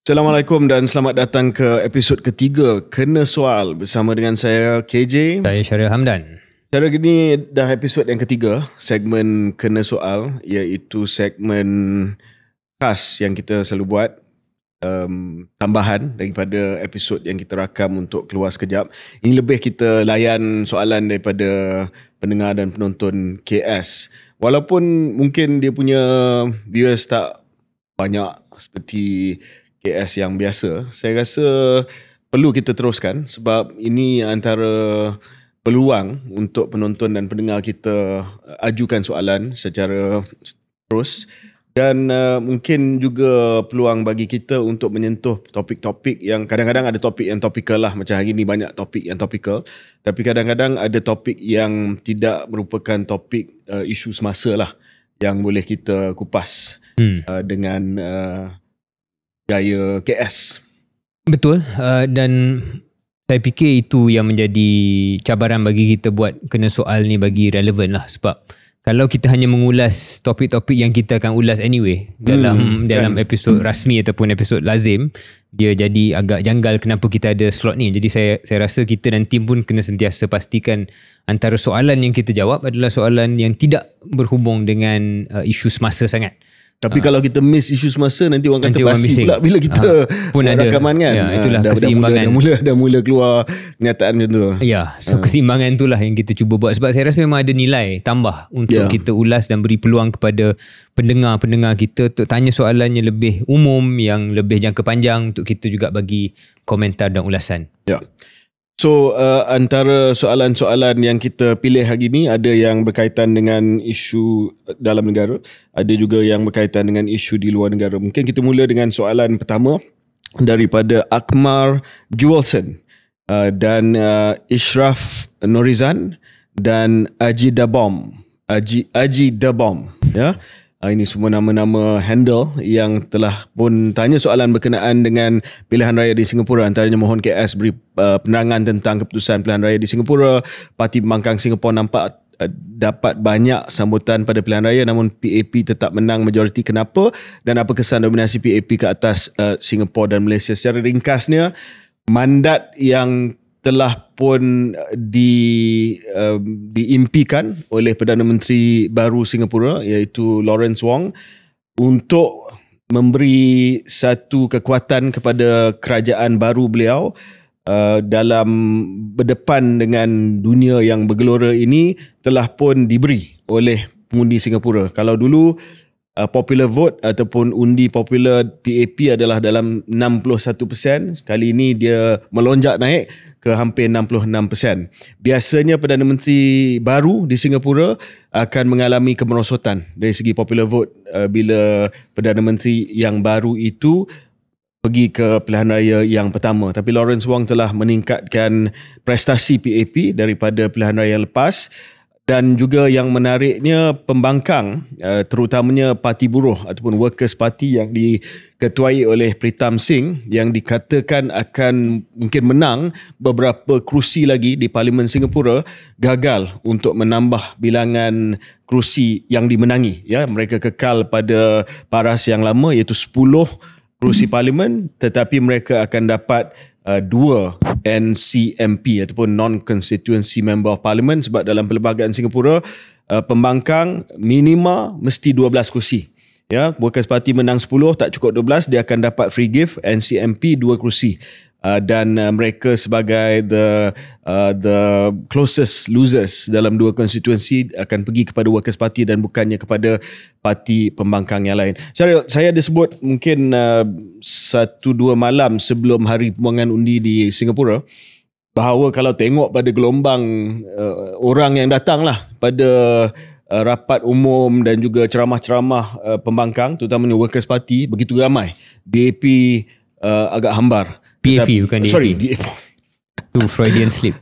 Assalamualaikum dan selamat datang ke episod ketiga Kena Soal bersama dengan saya KJ. Saya Syaril Hamdan. Cara gini dah episod yang ketiga segmen Kena Soal, iaitu segmen khas yang kita selalu buat, tambahan daripada episod yang kita rakam untuk keluar sekejap. Ini lebih kita layan soalan daripada pendengar dan penonton KS. Walaupun mungkin dia punya viewers tak banyak seperti KS yang biasa, saya rasa perlu kita teruskan sebab ini antara peluang untuk penonton dan pendengar kita ajukan soalan secara terus, dan mungkin juga peluang bagi kita untuk menyentuh topik-topik yang kadang-kadang ada topik yang topikal lah, macam hari ni banyak topik yang topikal, tapi kadang-kadang ada topik yang tidak merupakan topik isu semasa lah yang boleh kita kupas dengan gaya KS. Betul, dan saya fikir itu yang menjadi cabaran bagi kita buat Kena Soal ni bagi relevan lah, sebab kalau kita hanya mengulas topik-topik yang kita akan ulas anyway dalam episod rasmi ataupun episod lazim, dia jadi agak janggal kenapa kita ada slot ni. Jadi saya rasa kita dan tim pun kena sentiasa pastikan antara soalan yang kita jawab adalah soalan yang tidak berhubung dengan isu semasa sangat. Tapi kalau kita miss isu semasa, nanti orang kata basi pula bila kita pun ada rakaman kan. Ya, itulah keseimbangan. Dah mula keluar kenyataan macam tu. Ya, so keseimbangan itulah yang kita cuba buat. Sebab saya rasa memang ada nilai tambah untuk kita ulas dan beri peluang kepada pendengar-pendengar kita untuk tanya soalan yang lebih umum, yang lebih jangka panjang, untuk kita juga bagi komentar dan ulasan. Ya. So antara soalan-soalan yang kita pilih hari ini, ada yang berkaitan dengan isu dalam negara, ada juga yang berkaitan dengan isu di luar negara. Mungkin kita mula dengan soalan pertama daripada Akmar Juelson dan Ishraf Norizan dan Aji Dabom. Ya. Ini semua nama-nama handle yang telah pun tanya soalan berkenaan dengan pilihan raya di Singapura. Antaranya mohon KS beri penerangan tentang keputusan pilihan raya di Singapura. Parti Pembangkang Singapura nampak dapat banyak sambutan pada pilihan raya, namun PAP tetap menang majoriti. Kenapa? Dan apa kesan dominasi PAP ke atas Singapura dan Malaysia? Secara ringkasnya, mandat yang telah pun diimpikan oleh Perdana Menteri baru Singapura, iaitu Lawrence Wong, untuk memberi satu kekuatan kepada kerajaan baru beliau dalam berdepan dengan dunia yang bergelora ini, telah pun diberi oleh pengundi Singapura. Kalau dulu popular vote ataupun undi popular PAP adalah dalam 61%, kali ini dia melonjak naik ke hampir 66%. Biasanya Perdana Menteri baru di Singapura akan mengalami kemerosotan dari segi popular vote bila Perdana Menteri yang baru itu pergi ke pilihan raya yang pertama. Tapi Lawrence Wong telah meningkatkan prestasi PAP daripada pilihan raya lepas. Dan juga yang menariknya, pembangkang, terutamanya Parti Buruh ataupun Workers Party yang diketuai oleh Pritam Singh, yang dikatakan akan mungkin menang beberapa kerusi lagi di Parlimen Singapura, gagal untuk menambah bilangan kerusi yang dimenangi. Ya, mereka kekal pada paras yang lama, iaitu 10 kerusi Parlimen, tetapi mereka akan dapat 2 NCMP ataupun Non-Constituency Member of Parliament, sebab dalam perlembagaan Singapura pembangkang minima mesti 12 kursi. Ya, Workers Party menang 10, tak cukup 12, dia akan dapat free gift. NCMP 2 kursi. Dan mereka sebagai the closest losers dalam 2 konstituensi akan pergi kepada Workers Party dan bukannya kepada parti pembangkang yang lain. Saya ada sebut mungkin 1-2 malam sebelum hari pembuangan undi di Singapura, bahawa kalau tengok pada gelombang orang yang datang lah pada rapat umum dan juga ceramah-ceramah pembangkang, terutamanya Workers Party, begitu ramai. DAP agak hambar. PAP bukan DAP. Sorry, Itu Freudian slip.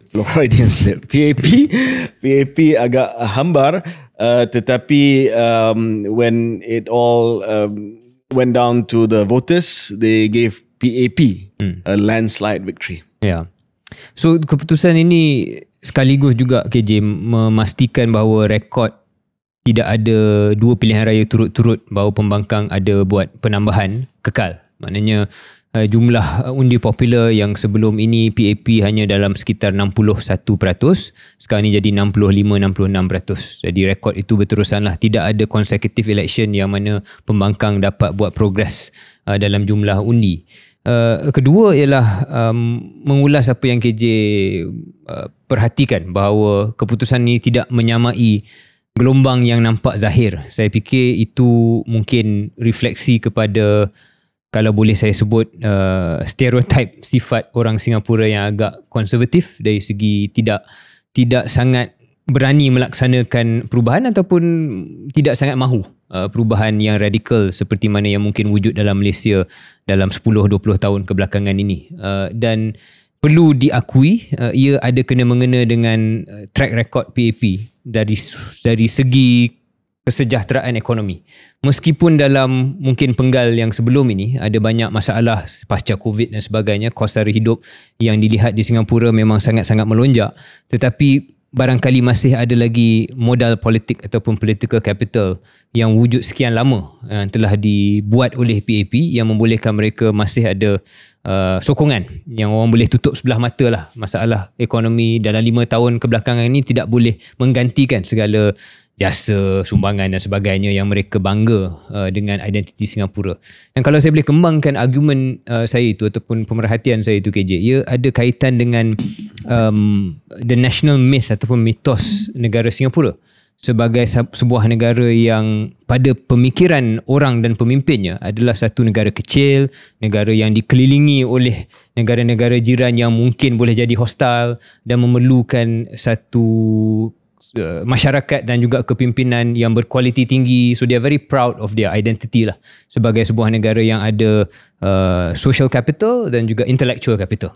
PAP agak hambar, tetapi when it all went down to the voters, they gave PAP a landslide victory. Ya. So keputusan ini sekaligus juga KJ memastikan bahawa rekod tidak ada dua pilihan raya turut-turut bahawa pembangkang ada buat penambahan kekal. Maknanya jumlah undi popular yang sebelum ini PAP hanya dalam sekitar 61%, sekarang ni jadi 65-66%. Jadi rekod itu berterusanlah. Tidak ada consecutive election yang mana pembangkang dapat buat progres dalam jumlah undi. Kedua ialah mengulas apa yang KJ perhatikan bahawa keputusan ini tidak menyamai gelombang yang nampak zahir. Saya fikir itu mungkin refleksi kepada, kalau boleh saya sebut, stereotip sifat orang Singapura yang agak konservatif dari segi tidak sangat berani melaksanakan perubahan ataupun tidak sangat mahu perubahan yang radikal seperti mana yang mungkin wujud dalam Malaysia dalam 10-20 tahun kebelakangan ini. Dan perlu diakui ia ada kena-mengena dengan track record PAP dari segi kesejahteraan ekonomi. Meskipun dalam mungkin penggal yang sebelum ini ada banyak masalah pasca COVID dan sebagainya, kos sara hidup yang dilihat di Singapura memang sangat-sangat melonjak, tetapi barangkali masih ada lagi modal politik ataupun political capital yang wujud sekian lama yang telah dibuat oleh PAP yang membolehkan mereka masih ada sokongan yang orang boleh tutup sebelah mata lah. Masalah ekonomi dalam 5 tahun kebelakangan ini tidak boleh menggantikan segala jasa, sumbangan dan sebagainya yang mereka bangga dengan identiti Singapura. Dan kalau saya boleh kembangkan argumen saya itu ataupun pemerhatian saya itu KJ, ia ada kaitan dengan the national myth ataupun mitos negara Singapura sebagai sebuah negara yang pada pemikiran orang dan pemimpinnya adalah satu negara kecil, negara yang dikelilingi oleh negara-negara jiran yang mungkin boleh jadi hostile dan memerlukan satu masyarakat dan juga kepimpinan yang berkualiti tinggi. So they are very proud of their identity lah sebagai sebuah negara yang ada social capital dan juga intellectual capital.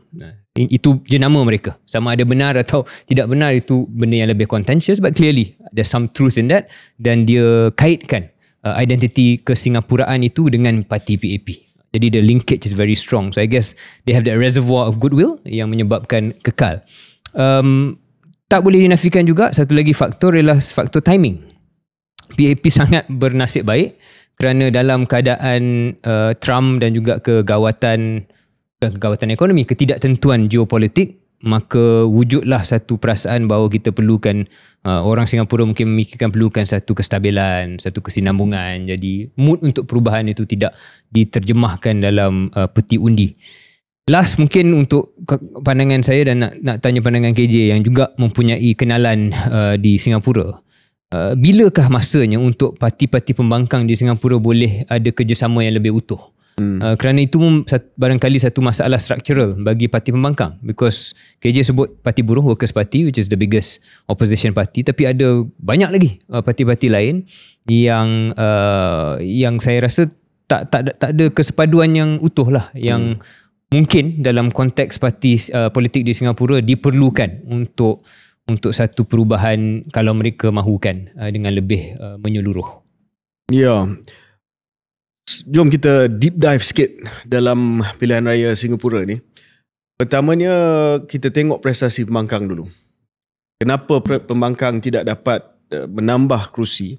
Itu jenama mereka. Sama ada benar atau tidak benar itu benda yang lebih contentious, but clearly there's some truth in that, dan dia kaitkan identiti kesingapuraan itu dengan parti PAP. Jadi the linkage is very strong. So I guess they have that reservoir of goodwill yang menyebabkan kekal. Tak boleh dinafikan juga satu lagi faktor ialah faktor timing. PAP sangat bernasib baik kerana dalam keadaan Trump dan juga kegawatan ekonomi, ketidaktentuan geopolitik, maka wujudlah satu perasaan bahawa kita perlukan, orang Singapura mungkin memikirkan perlukan satu kestabilan, satu kesinambungan. Jadi mood untuk perubahan itu tidak diterjemahkan dalam peti undi. Last mungkin untuk pandangan saya dan nak tanya pandangan KJ yang juga mempunyai kenalan di Singapura. Bilakah masanya untuk parti-parti pembangkang di Singapura boleh ada kerjasama yang lebih utuh? Kerana itu barangkali satu masalah structural bagi parti pembangkang. Because KJ sebut Parti Buruh, Workers' Party, which is the biggest opposition party, tapi ada banyak lagi parti-parti lain yang saya rasa tak ada kesepaduan yang utuh lah, yang mungkin dalam konteks parti politik di Singapura diperlukan untuk satu perubahan kalau mereka mahukan dengan lebih menyeluruh. Ya. Jom kita deep dive sikit dalam pilihan raya Singapura ni. Pertamanya kita tengok prestasi pembangkang dulu. Kenapa pembangkang tidak dapat menambah kerusi?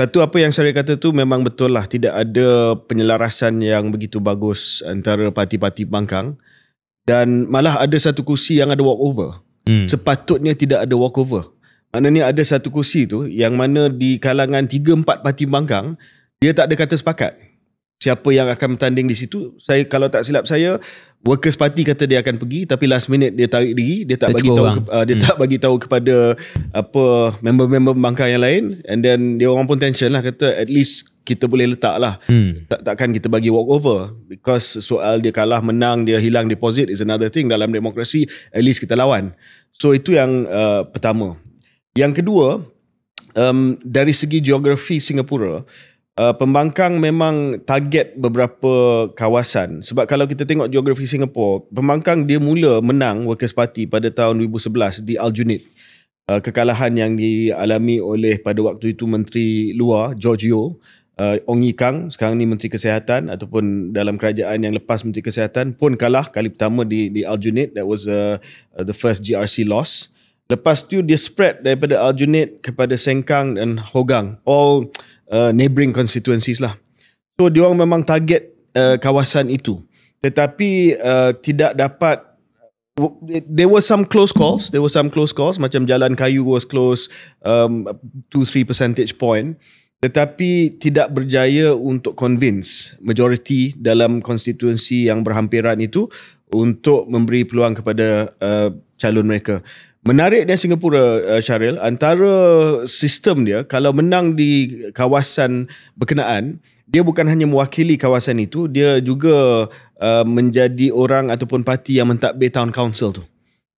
Satu, apa yang saya kata tu memang betul lah, tidak ada penyelarasan yang begitu bagus antara parti-parti pembangkang, dan malah ada satu kursi yang ada walkover. Sepatutnya tidak ada walkover. Maknanya ada satu kursi tu yang mana di kalangan 3-4 parti pembangkang dia tak ada kata sepakat siapa yang akan bertanding di situ. Saya, kalau tak silap saya, Workers' Party kata dia akan pergi, tapi last minute dia tarik diri, dia tak bagi tahu tak bagi tahu kepada apa member-member pembangkang yang lain, and then dia orang pun tension lah, kata at least kita boleh letak lah. Takkan kita bagi walkover, because soal dia kalah menang, dia hilang deposit is another thing. Dalam demokrasi at least kita lawan. So itu yang pertama. Yang kedua, dari segi geografi Singapura, pembangkang memang target beberapa kawasan. Sebab kalau kita tengok geografi Singapura, pembangkang dia mula menang Workers' Party pada tahun 2011 di Aljunied. Kekalahan yang dialami oleh pada waktu itu Menteri Luar George Yeo Ong Ye Kung sekarang ni Menteri Kesihatan ataupun dalam kerajaan yang lepas Menteri Kesihatan pun kalah kali pertama di Aljunied. That was the first GRC loss. Lepas tu dia spread daripada Aljunied kepada Sengkang dan Hougang, all neighbouring constituencies lah. So diorang memang target kawasan itu, tetapi tidak dapat. There were some close calls. Macam Jalan Kayu was close 2-3 percentage point. Tetapi tidak berjaya untuk convince majority dalam konstituensi yang berhampiran itu untuk memberi peluang kepada calon mereka. Menarik dia Singapura, Syaril, antara sistem dia, kalau menang di kawasan berkenaan, dia bukan hanya mewakili kawasan itu, dia juga menjadi orang ataupun parti yang mentadbir Town Council tu.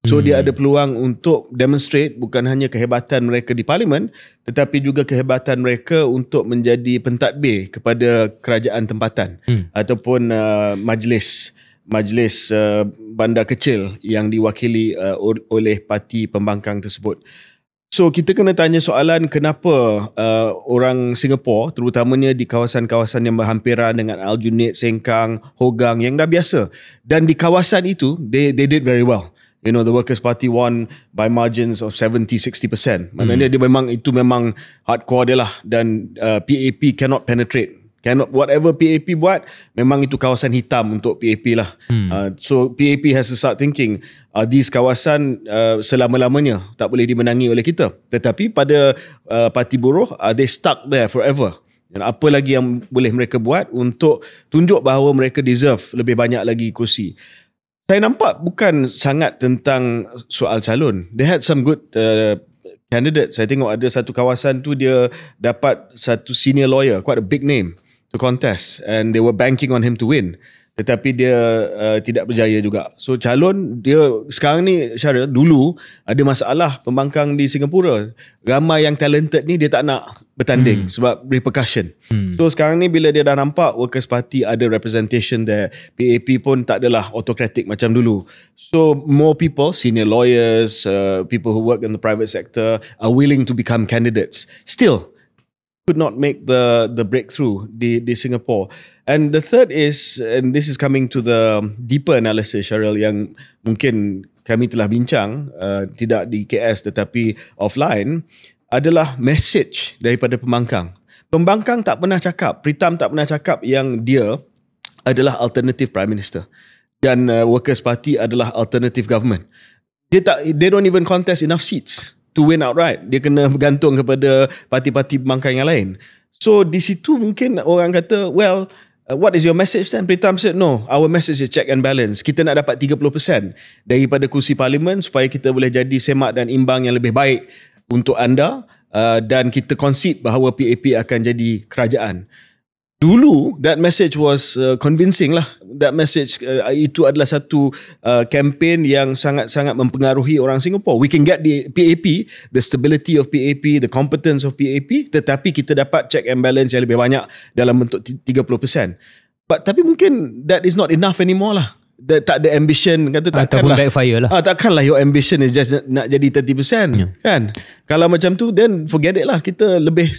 So dia ada peluang untuk demonstrate bukan hanya kehebatan mereka di parlimen, tetapi juga kehebatan mereka untuk menjadi pentadbir kepada kerajaan tempatan ataupun majlis bandar kecil yang diwakili oleh parti pembangkang tersebut. So kita kena tanya soalan, kenapa orang Singapura terutamanya di kawasan-kawasan yang berhampiran dengan Aljunied, Sengkang, Hougang yang dah biasa, dan di kawasan itu they did very well. You know, the Workers' Party won by margins of 70-60%. Maknanya dia memang hardcore dia lah, dan PAP cannot penetrate. Whatever PAP buat, memang itu kawasan hitam untuk PAP lah. So PAP has to start thinking, these kawasan selama-lamanya tak boleh dimenangi oleh kita. Tetapi pada Parti Buruh, they stuck there forever. Dan apa lagi yang boleh mereka buat untuk tunjuk bahawa mereka deserve lebih banyak lagi kursi. Saya nampak bukan sangat tentang soal calon. They had some good candidates. Saya tengok ada satu kawasan tu dia dapat satu senior lawyer, quite a big name, to contest, and they were banking on him to win. Tetapi dia tidak berjaya juga. So calon dia sekarang ni, Syaril, dulu ada masalah pembangkang di Singapura. Ramai yang talented ni dia tak nak bertanding sebab repercussion. So sekarang ni bila dia dah nampak Workers' Party ada representation there, PAP pun tak adalah autocratic macam dulu. So more people, senior lawyers, people who work in the private sector are willing to become candidates. Still could not make the breakthrough di Singapore. And the third is, and this is coming to the deeper analysis, Syaril, yang mungkin kami telah bincang, tidak di KS tetapi offline, adalah message daripada pembangkang. Pembangkang tak pernah cakap, Pritam tak pernah cakap yang dia adalah alternative Prime Minister dan Workers' Party adalah alternative government. They don't even contest enough seats to win outright. Dia kena bergantung kepada parti-parti pembangkang yang lain. So di situ mungkin orang kata, well, what is your message then? Pritam said, no, our message is check and balance. Kita nak dapat 30% daripada kursi parlimen supaya kita boleh jadi semak dan imbang yang lebih baik untuk anda, dan kita concede bahawa PAP akan jadi kerajaan. Dulu, that message was convincing lah. That message, itu adalah satu campaign yang sangat-sangat mempengaruhi orang Singapore. We can get the PAP, the stability of PAP, the competence of PAP, tetapi kita dapat check and balance yang lebih banyak dalam bentuk 30%. Tapi mungkin that is not enough anymore lah. Tak ada ambition, kata takkanlah backfire lah. Takkanlah your ambition is just nak jadi 30%, kan? Kalau macam tu, then forget it lah. Kita lebih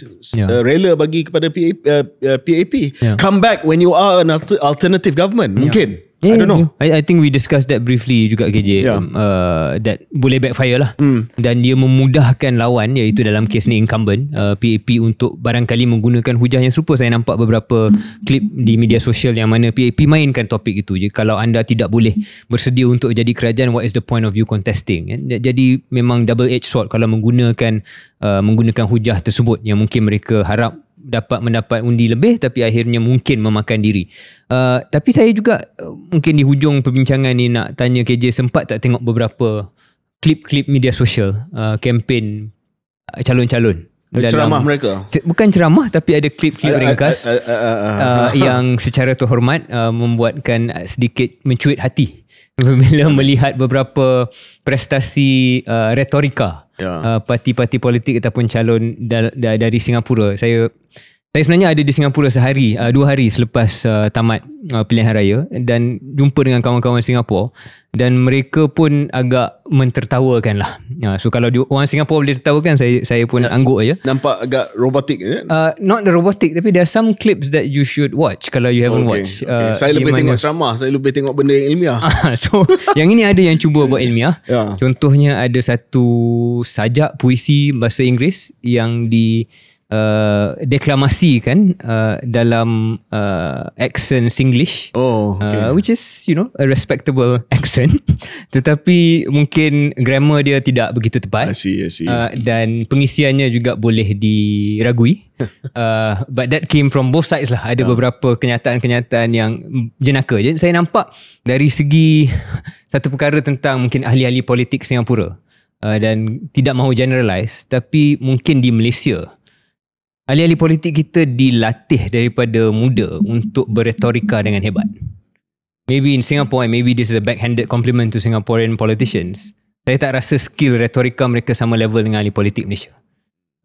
rela bagi kepada PAP. Come back when you are an alternative government, mungkin. I don't know. I think we discussed that briefly juga, KJ. That boleh backfire lah. Dan dia memudahkan lawan, iaitu dalam kes ni incumbent, PAP, untuk barangkali menggunakan hujah yang serupa. Saya nampak beberapa klip di media sosial yang mana PAP mainkan topik itu je. Kalau anda tidak boleh bersedia untuk jadi kerajaan, what is the point of you contesting? Jadi memang double-edged sword kalau menggunakan hujah tersebut, yang mungkin mereka harap dapat mendapat undi lebih tapi akhirnya mungkin memakan diri. Tapi saya juga mungkin di hujung perbincangan ni nak tanya KJ, sempat tak tengok beberapa klip-klip media sosial kempen calon-calon? Ceramah mereka? Bukan ceramah, tapi ada klip-klip ringkas yang secara terhormat membuatkan sedikit mencuit hati bila melihat beberapa prestasi retorika parti-parti politik ataupun calon dari Singapura. Saya Saya sebenarnya ada di Singapura 2 hari selepas tamat pilihan raya dan jumpa dengan kawan-kawan Singapura dan mereka pun agak mentertawakan lah. So kalau orang Singapura boleh tertawakan, saya pun angguk aja. Nampak agak robotik Not the robotic, tapi there are some clips that you should watch kalau you haven't watched. Saya lebih tengok ceramah, saya lebih tengok benda yang ilmiah. So yang ini ada yang cuba buat ilmiah. Contohnya ada satu sajak puisi bahasa Inggeris yang deklamasikan dalam accent Singlish, which is a respectable accent, tetapi mungkin grammar dia tidak begitu tepat. I see. Dan pengisiannya juga boleh diragui. But that came from both sides lah. Ada beberapa kenyataan-kenyataan yang jenaka. Jadi saya nampak dari segi satu perkara tentang mungkin ahli-ahli politik Singapura, dan tidak mahu generalize, tapi mungkin di Malaysia ahli-ahli politik kita dilatih daripada muda untuk berretorika dengan hebat. Maybe in Singapore, and maybe this is a backhanded compliment to Singaporean politicians, saya tak rasa skill retorika mereka sama level dengan ahli politik Malaysia.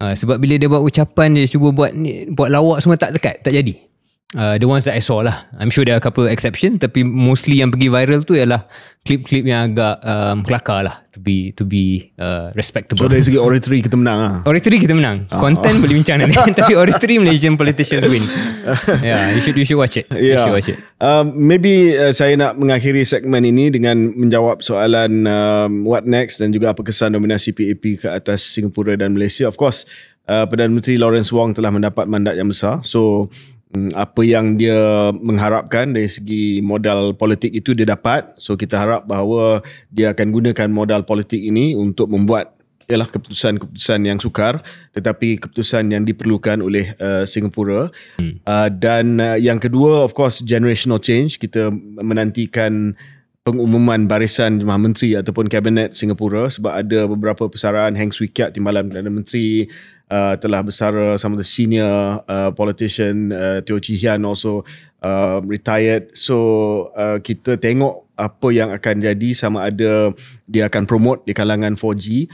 Sebab bila dia buat ucapan, dia cuba buat lawak semua tak jadi. The ones that I saw lah. I'm sure there are a couple of exceptions, tapi mostly yang pergi viral tu ialah klip-klip yang agak kelakar lah, to be respectable. So dari segi oratory kita menang lah. Oratory kita menang. Content boleh bincang nanti. Tapi oratory Malaysian politicians win. You should watch it. You should watch it. Maybe saya nak mengakhiri segmen ini dengan menjawab soalan what next dan juga apa kesan dominasi PAP ke atas Singapura dan Malaysia. Of course, Perdana Menteri Lawrence Wong telah mendapat mandat yang besar. So apa yang dia mengharapkan dari segi modal politik itu dia dapat. So kita harap bahawa dia akan gunakan modal politik ini untuk membuat keputusan-keputusan yang sukar, tetapi keputusan yang diperlukan oleh Singapura. Dan yang kedua, of course, generational change. Kita menantikan pengumuman barisan Jemaah Menteri ataupun Kabinet Singapura, sebab ada beberapa persaraan. Heng Swee Keat, Timbalan Perdana Menteri, telah bersara, some of the senior politician, Teo Chee Hean also retired. So kita tengok apa yang akan jadi, sama ada dia akan promote di kalangan 4G,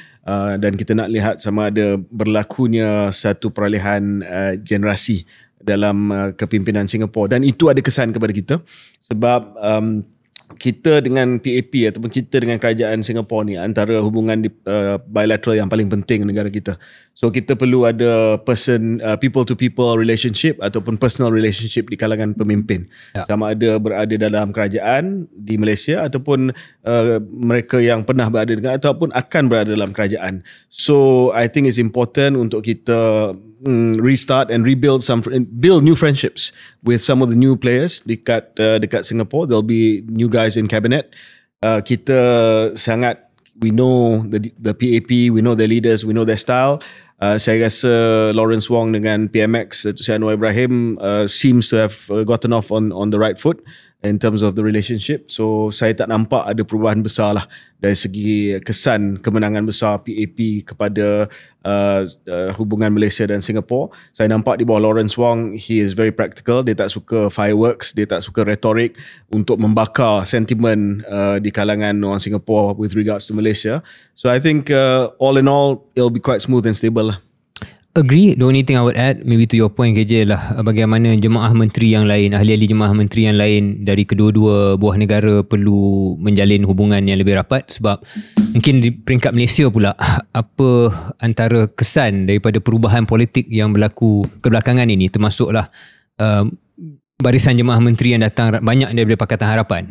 dan kita nak lihat sama ada berlakunya satu peralihan generasi dalam kepimpinan Singapura. Dan itu ada kesan kepada kita sebab kita dengan PAP ataupun kita dengan kerajaan Singapura ni antara hubungan bilateral yang paling penting negara kita. So kita perlu ada people to people relationship ataupun personal relationship di kalangan pemimpin. Sama ada berada dalam kerajaan di Malaysia ataupun mereka yang pernah berada dengan ataupun akan berada dalam kerajaan. So I think it's important untuk kita restart and build new friendships with some of the new players dekat Singapore. There'll be new guys in cabinet. We know the PAP, we know their leaders, we know their style. Saya rasa Lawrence Wong dengan PMX Datuk Seri Anwar Ibrahim seems to have gotten off on the right foot in terms of the relationship. So saya tak nampak ada perubahan besar lah dari segi kesan kemenangan besar PAP kepada hubungan Malaysia dan Singapura. Saya nampak di bawah Lawrence Wong, he is very practical. Dia tak suka fireworks, dia tak suka retorik untuk membakar sentimen di kalangan orang Singapura with regards to Malaysia. So I think all in all, it'll be quite smooth and stable lah. Agree. The only thing I would add maybe to your point KJ lah, bagaimana jemaah menteri yang lain, ahli-ahli jemaah menteri yang lain dari kedua-dua buah negara perlu menjalin hubungan yang lebih rapat. Sebab mungkin di peringkat Malaysia pula, apa antara kesan daripada perubahan politik yang berlaku kebelakangan ini, termasuklah barisan jemaah menteri yang datang banyak daripada Pakatan Harapan.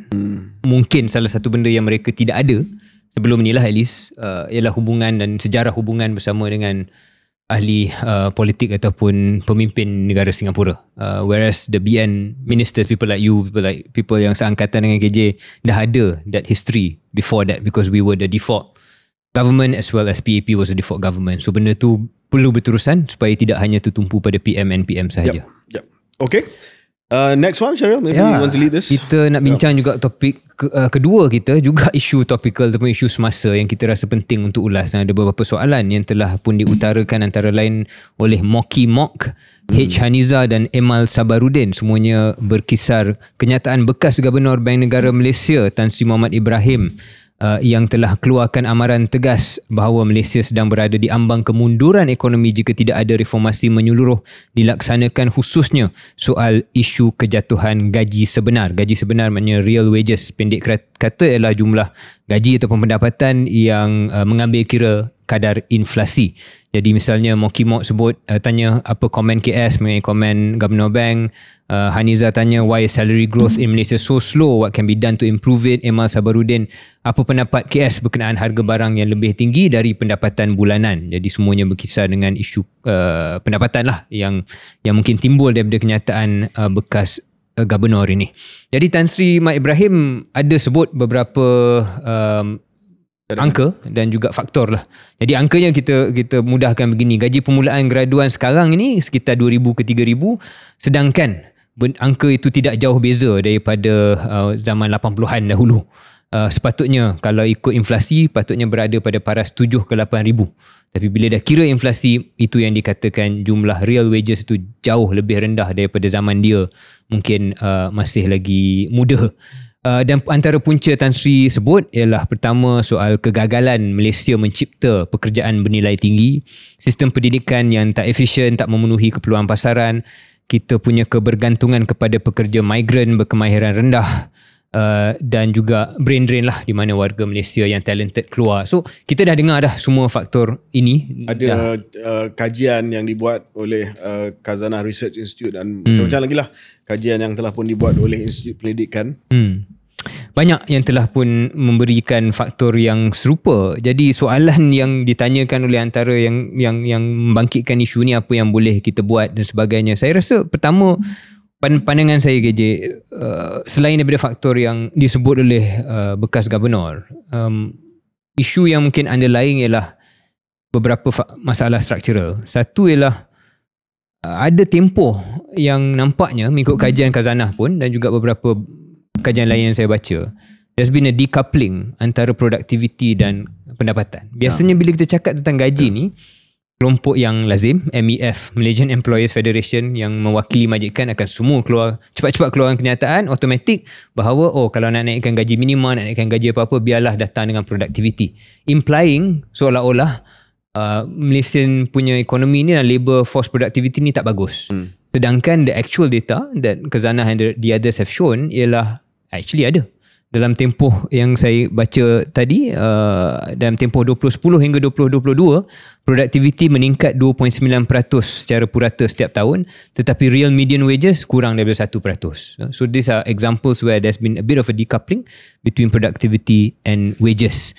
Mungkin salah satu benda yang mereka tidak ada sebelum ni lah at least, ialah hubungan dan sejarah hubungan bersama dengan ahli politik ataupun pemimpin negara Singapura. Whereas the BN ministers, people like you, people yang seangkatan dengan KJ, dah ada that history before that, because we were the default government as well as PAP was the default government. So benda tu perlu berterusan supaya tidak hanya tertumpu pada PM and PM sahaja. Yep. Okay. Next one, Cheryl, maybe you want to lead this? Kita nak bincang juga topik kedua kita, juga isu topikal ataupun isu semasa yang kita rasa penting untuk ulas. Dan ada beberapa soalan yang telah pun diutarakan antara lain oleh Moki Mok, H. Haniza dan Emal Sabarudin. Semuanya berkisar kenyataan bekas Gubernur Bank Negara Malaysia Tan Sri Muhammad Ibrahim yang telah keluarkan amaran tegas bahawa Malaysia sedang berada di ambang kemunduran ekonomi jika tidak ada reformasi menyeluruh dilaksanakan, khususnya soal isu kejatuhan gaji sebenar. Gaji sebenar maknanya real wages, pendek kata ialah jumlah gaji ataupun pendapatan yang mengambil kira kadar inflasi. Jadi misalnya Moki Mok sebut, tanya apa komen KS mengenai komen Governor Bank. Haniza tanya why is salary growth in Malaysia so slow, what can be done to improve it. Emal Sabarudin, apa pendapat KS berkenaan harga barang yang lebih tinggi dari pendapatan bulanan. Jadi semuanya berkisar dengan isu pendapatan lah yang mungkin timbul daripada kenyataan bekas Gubernur ini. Jadi Tan Sri Mat Ibrahim ada sebut beberapa angka dan juga faktor lah. Jadi angkanya kita mudahkan begini. Gaji permulaan graduan sekarang ini sekitar 2,000 ke 3,000, sedangkan angka itu tidak jauh beza daripada zaman 80-an dahulu. Sepatutnya kalau ikut inflasi patutnya berada pada paras 7 ke 8,000. Tapi bila dah kira inflasi, itu yang dikatakan jumlah real wages itu jauh lebih rendah daripada zaman dia mungkin masih lagi muda. Dan antara punca Tan Sri sebut ialah pertama soal kegagalan Malaysia mencipta pekerjaan bernilai tinggi, sistem pendidikan yang tak efisien, tak memenuhi keperluan pasaran, kita punya kebergantungan kepada pekerja migran berkemahiran rendah, dan juga brain drain lah, di mana warga Malaysia yang talented keluar. So kita dah dengar dah semua faktor ini. Ada kajian yang dibuat oleh Khazanah Research Institute dan macam-macam lagi lah kajian yang telah pun dibuat oleh Institut Pendidikan. Banyak yang telah pun memberikan faktor yang serupa. Jadi soalan yang ditanyakan oleh antara yang membangkitkan isu ni, apa yang boleh kita buat dan sebagainya. Saya rasa pertama, pandangan saya KJ, selain daripada faktor yang disebut oleh bekas Gubernur, isu yang mungkin underlying ialah beberapa masalah struktural. Satu ialah ada tempoh yang nampaknya mengikut kajian Khazanah pun dan juga beberapa kajian lain yang saya baca, there's been a decoupling antara productivity dan pendapatan. Biasanya bila kita cakap tentang gaji ni, kelompok yang lazim, MEF, Malaysian Employers Federation, yang mewakili majikan akan semua cepat-cepat keluarkan kenyataan automatik bahawa kalau nak naikkan gaji minimum, nak naikkan gaji apa-apa, biarlah datang dengan productivity, implying seolah-olah Malaysian punya ekonomi ni dan labour force productivity ni tak bagus. Sedangkan the actual data that Khazanah and the others have shown ialah actually ada. Dalam tempoh yang saya baca tadi, dalam tempoh 2010 hingga 2022, productivity meningkat 2.9% secara purata setiap tahun, tetapi real median wages kurang daripada 1%. So these are examples where there's been a bit of a decoupling between productivity and wages.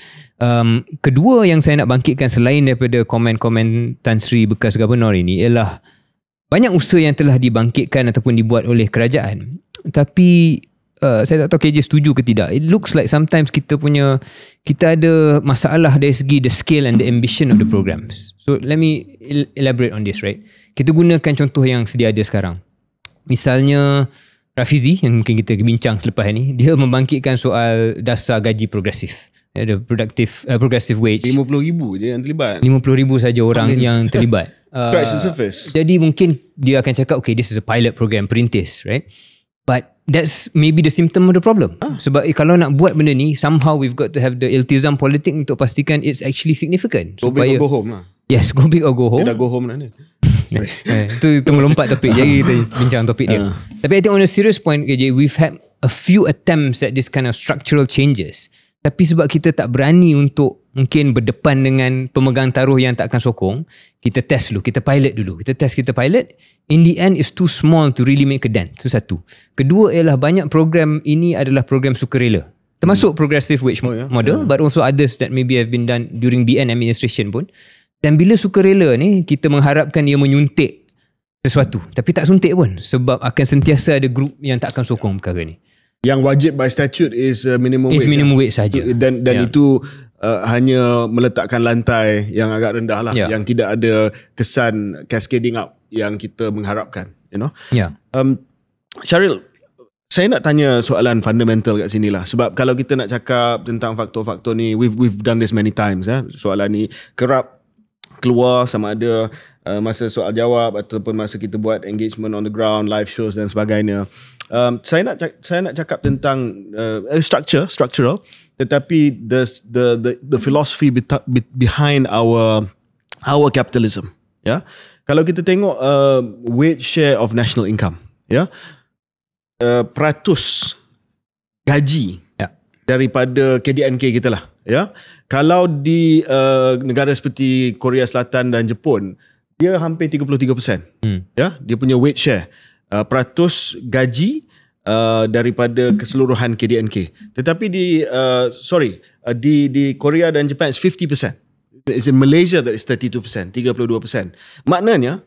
Kedua yang saya nak bangkitkan selain daripada komen-komen Tan Sri bekas Gubernur ini ialah banyak usaha yang telah dibangkitkan ataupun dibuat oleh kerajaan, tapi saya tak tahu KJ setuju ke tidak. It looks like sometimes kita ada masalah dari segi the scale and the ambition of the programs. So let me elaborate on this, right? Kita gunakan contoh yang sedia ada sekarang. Misalnya Rafizi yang mungkin kita bincang selepas ni, dia membangkitkan soal dasar gaji progresif. Ada progressive wage. 50,000 je yang terlibat. 50,000 saja orang yang terlibat. Scratch the surface. Jadi mungkin dia akan cakap, okay, this is a pilot program, perintis, right? But that's maybe the symptom of the problem. Sebab kalau nak buat benda ni, somehow we've got to have the iltizam politik untuk pastikan it's actually significant. Go big or go home lah. Yes, go big or go home. Dia dah go home dah ni. Itu melompat topik. Jadi kita bincang topik dia. Tapi I think on a serious point, KJ, we've had a few attempts at this kind of structural changes. Tapi sebab kita tak berani untuk mungkin berdepan dengan pemegang taruh yang tak akan sokong, kita test dulu, kita pilot dulu. Kita pilot. In the end, it's too small to really make a dent. Itu satu. Kedua ialah banyak program ini adalah program sukarela. Termasuk progressive wage model, but also others that maybe have been done during BN administration pun. Dan bila sukarela ni, kita mengharapkan dia menyuntik sesuatu. Tapi tak suntik pun. Sebab akan sentiasa ada grup yang tak akan sokong perkara ni. Yang wajib by statute is minimum wage. Is minimum wage saja. Dan itu hanya meletakkan lantai yang agak rendah lah. Yang tidak ada kesan cascading up yang kita mengharapkan. You know? Syaril, saya nak tanya soalan fundamental kat sini lah. Sebab kalau kita nak cakap tentang faktor-faktor ni, we've done this many times. Soalan ni kerap keluar sama ada masa soal jawab ataupun masa kita buat engagement on the ground, live shows dan sebagainya. Saya nak cakap tentang structural. tetapi the philosophy behind our capitalism. Ya, kalau kita tengok weight share of national income, ya, peratus gaji daripada KDNK kita lah, ya. Kalau di negara seperti Korea Selatan dan Jepun, dia hampir 33%. Ya, dia punya weight share peratus gaji daripada keseluruhan KDNK. Tetapi di Korea dan Jepun it's 50%. It's in Malaysia that is 32%, 32%. Maknanya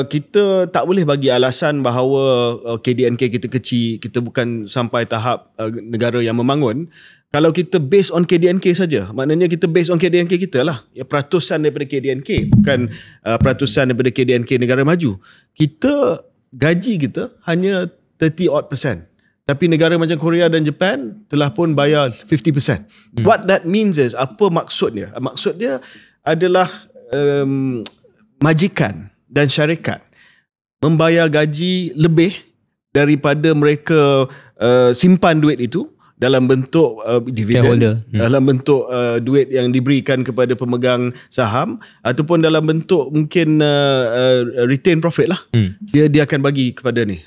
kita tak boleh bagi alasan bahawa KDNK kita kecil, kita bukan sampai tahap negara yang membangun. Kalau kita based on KDNK saja, maknanya kita based on KDNK kita lah. Ya, peratusan daripada KDNK, bukan peratusan daripada KDNK negara maju. Kita, gaji kita hanya 30-odd%. Tapi negara macam Korea dan Jepun telah pun bayar 50%. What that means is, apa maksudnya? Maksudnya adalah majikan dan syarikat membayar gaji lebih daripada mereka simpan duit itu dalam bentuk dividen, dalam bentuk duit yang diberikan kepada pemegang saham, ataupun dalam bentuk mungkin retain profit lah. Dia akan bagi kepada ni.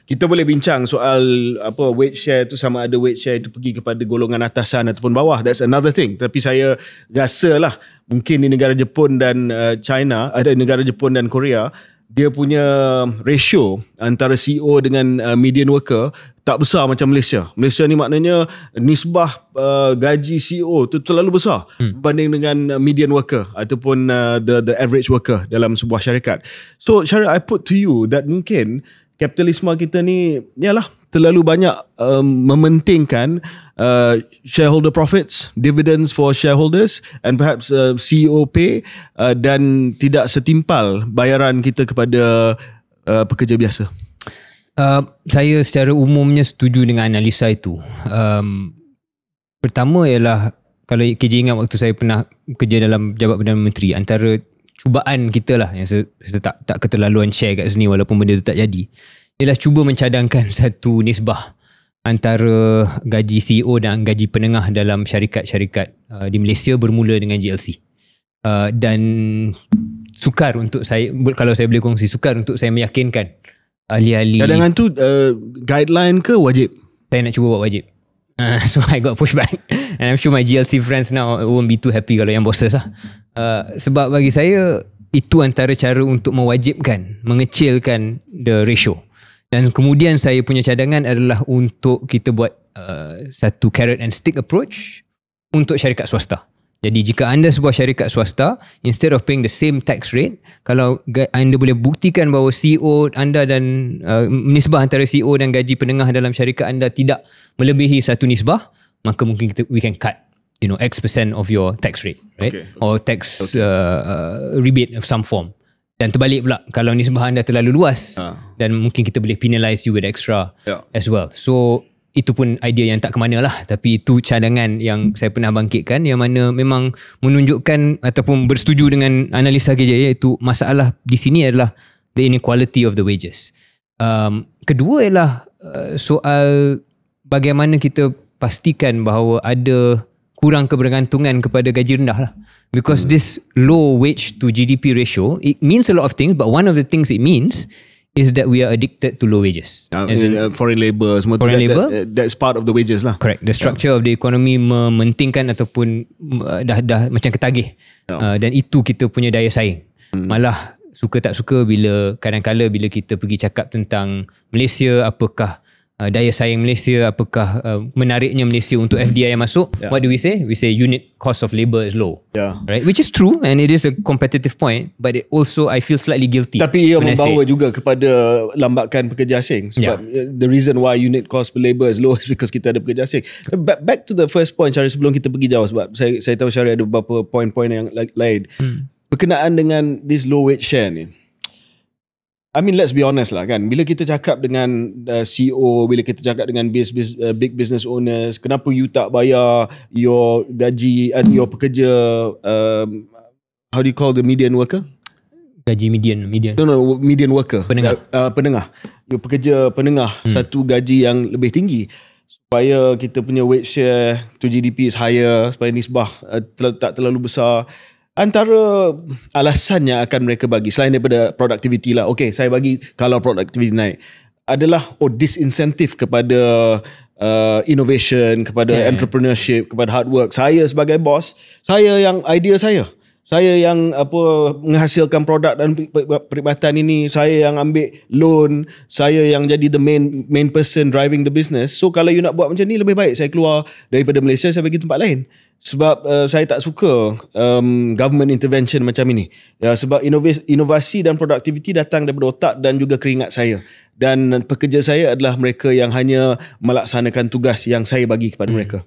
Kita boleh bincang soal apa weight share tu, sama ada weight share itu pergi kepada golongan atasan ataupun bawah. That's another thing. Tapi saya rasa lah mungkin di negara Jepun dan China, ada negara Jepun dan Korea, dia punya ratio antara CEO dengan median worker tak besar macam Malaysia. Malaysia ni maknanya nisbah gaji CEO tu terlalu besar berbanding dengan median worker ataupun the average worker dalam sebuah syarikat. So Syaril, I put to you that mungkin kapitalisme kita ni ialah terlalu banyak mementingkan shareholder profits, dividends for shareholders, and perhaps CEO pay, dan tidak setimpal bayaran kita kepada pekerja biasa. Saya secara umumnya setuju dengan analisa itu. Pertama ialah, kalau KJ ingat waktu saya pernah kerja dalam Jabat Perdana Menteri, antara cubaan kita lah yang saya tak keterlaluan share kat sini walaupun benda tu tak jadi, ialah cuba mencadangkan satu nisbah antara gaji CEO dan gaji penengah dalam syarikat-syarikat di Malaysia bermula dengan GLC. Dan sukar untuk saya, kalau saya boleh kongsi, sukar untuk saya meyakinkan ahli-ahli. Cadangan tu guideline ke wajib? Saya nak cuba buat wajib. So I got pushback. And I'm sure my GLC friends now won't be too happy kalau yang bosses lah. Sebab bagi saya, itu antara cara untuk mewajibkan, mengecilkan the ratio. Dan kemudian saya punya cadangan adalah untuk kita buat satu carrot and stick approach untuk syarikat swasta. Jadi jika anda sebuah syarikat swasta, instead of paying the same tax rate, kalau anda boleh buktikan bahawa CEO anda dan nisbah antara CEO dan gaji penengah dalam syarikat anda tidak melebihi satu nisbah, maka mungkin we can cut X% of your tax rate, right? Okay. Or tax rebate of some form. Dan terbalik pula, kalau nisbah anda terlalu luas, dan mungkin kita boleh penalize you with extra as well. So itu pun idea yang tak ke mana lah, tapi itu cadangan yang saya pernah bangkitkan, yang mana memang menunjukkan ataupun bersetuju dengan analisa KJ, iaitu masalah di sini adalah the inequality of the wages. Kedua ialah soal bagaimana kita pastikan bahawa ada kurang kebergantungan kepada gaji rendah lah. Because this low wage to GDP ratio, it means a lot of things, but one of the things it means is that we are addicted to low wages. Foreign labour, semua foreign labour, that's part of the wages lah. Correct. The structure of the economy mementingkan ataupun dah macam ketagih. Dan itu kita punya daya saing. Malah suka tak suka bila kadang-kala bila kita pergi cakap tentang Malaysia, apakah daya saing Malaysia, apakah menariknya Malaysia untuk FDI yang masuk, what do we say? We say unit cost of labour is low, right? Which is true, and it is a competitive point, but it also I feel slightly guilty. Tapi ia membawa juga kepada lambakan pekerja asing, sebab the reason why unit cost per labour is low is because kita ada pekerja asing. Back to the first point, Syaril, sebelum kita pergi jauh, sebab saya tahu Syaril ada beberapa point-point yang lain berkenaan dengan this low wage share ni. I mean, let's be honest lah kan. Bila kita cakap dengan CEO, bila kita cakap dengan big business owners, kenapa you tak bayar your gaji and your pekerja, how do you call the median worker? Gaji median. No, median worker. Penengah. Penengah. Your pekerja penengah satu gaji yang lebih tinggi. supaya kita punya weight share to GDP is higher, supaya nisbah tak terlalu besar. Antara alasan yang akan mereka bagi selain daripada productivity lah, okay, saya bagi kalau productivity naik adalah disincentive kepada innovation, kepada entrepreneurship, kepada hard work. Saya sebagai bos, saya yang idea saya yang menghasilkan produk dan perkhidmatan ini, saya yang ambil loan, saya yang jadi the main person driving the business. So kalau you nak buat macam ni, lebih baik saya keluar daripada Malaysia, saya pergi tempat lain. Sebab saya tak suka government intervention macam ini. Ya, sebab inovasi dan produktiviti datang daripada otak dan juga keringat saya. Dan pekerja saya adalah mereka yang hanya melaksanakan tugas yang saya bagi kepada mereka.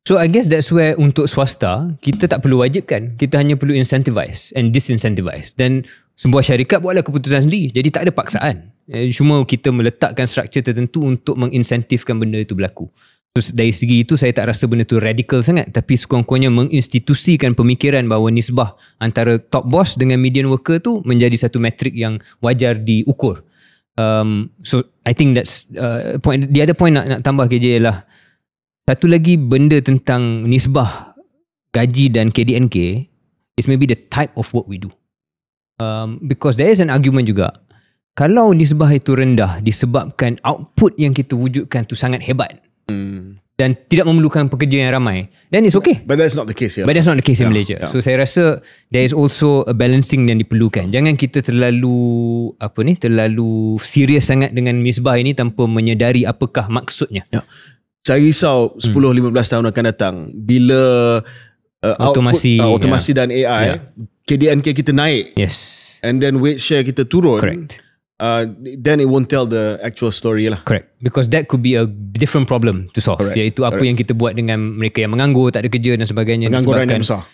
So I guess that's where untuk swasta, kita tak perlu wajibkan. Kita hanya perlu incentivize and disincentivize. Dan sebuah syarikat buatlah keputusan sendiri. Jadi tak ada paksaan. Cuma kita meletakkan struktur tertentu untuk menginsentifkan benda itu berlaku. So dari segi itu saya tak rasa benda itu radikal sangat. Tapi sekurang-kurangnya menginstitusikan pemikiran bahawa nisbah antara top boss dengan median worker tu menjadi satu metrik yang wajar diukur. So I think that's point. The other point nak tambah KJ ialah satu lagi benda tentang nisbah gaji dan KDNK is maybe the type of work we do. Because there is an argument juga. Kalau nisbah itu rendah disebabkan output yang kita wujudkan tu sangat hebat dan tidak memerlukan pekerja yang ramai, then it's okay. But that's not the case here. But that's not the case in Malaysia. So saya rasa there is also a balancing yang diperlukan. Jangan kita terlalu serius sangat dengan nisbah ini tanpa menyedari apakah maksudnya. Saya risau 10-15 tahun akan datang bila otomasi dan AI, KDNK kita naik, and then weight share kita turun. Correct. Then it won't tell the actual story lah. Correct. Because that could be a different problem to solve. Iaitu apa yang kita buat dengan mereka yang menganggur, tak ada kerja dan sebagainya, pengangguran yang besar,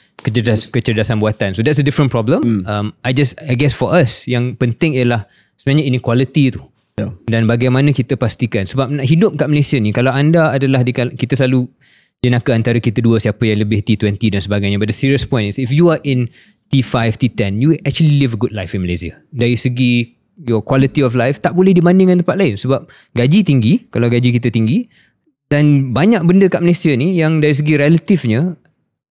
kecerdasan buatan. So that's a different problem. I guess for us yang penting ialah sebenarnya inequality tu. Dan bagaimana kita pastikan, sebab nak hidup kat Malaysia ni, kalau anda adalah kita selalu jenaka antara kita dua siapa yang lebih T20 dan sebagainya, but the serious point is if you are in T5, T10, you actually live a good life in Malaysia. Dari segi your quality of life tak boleh dibanding dengan tempat lain, sebab gaji tinggi, kalau gaji kita tinggi, dan banyak benda kat Malaysia ni yang dari segi relatifnya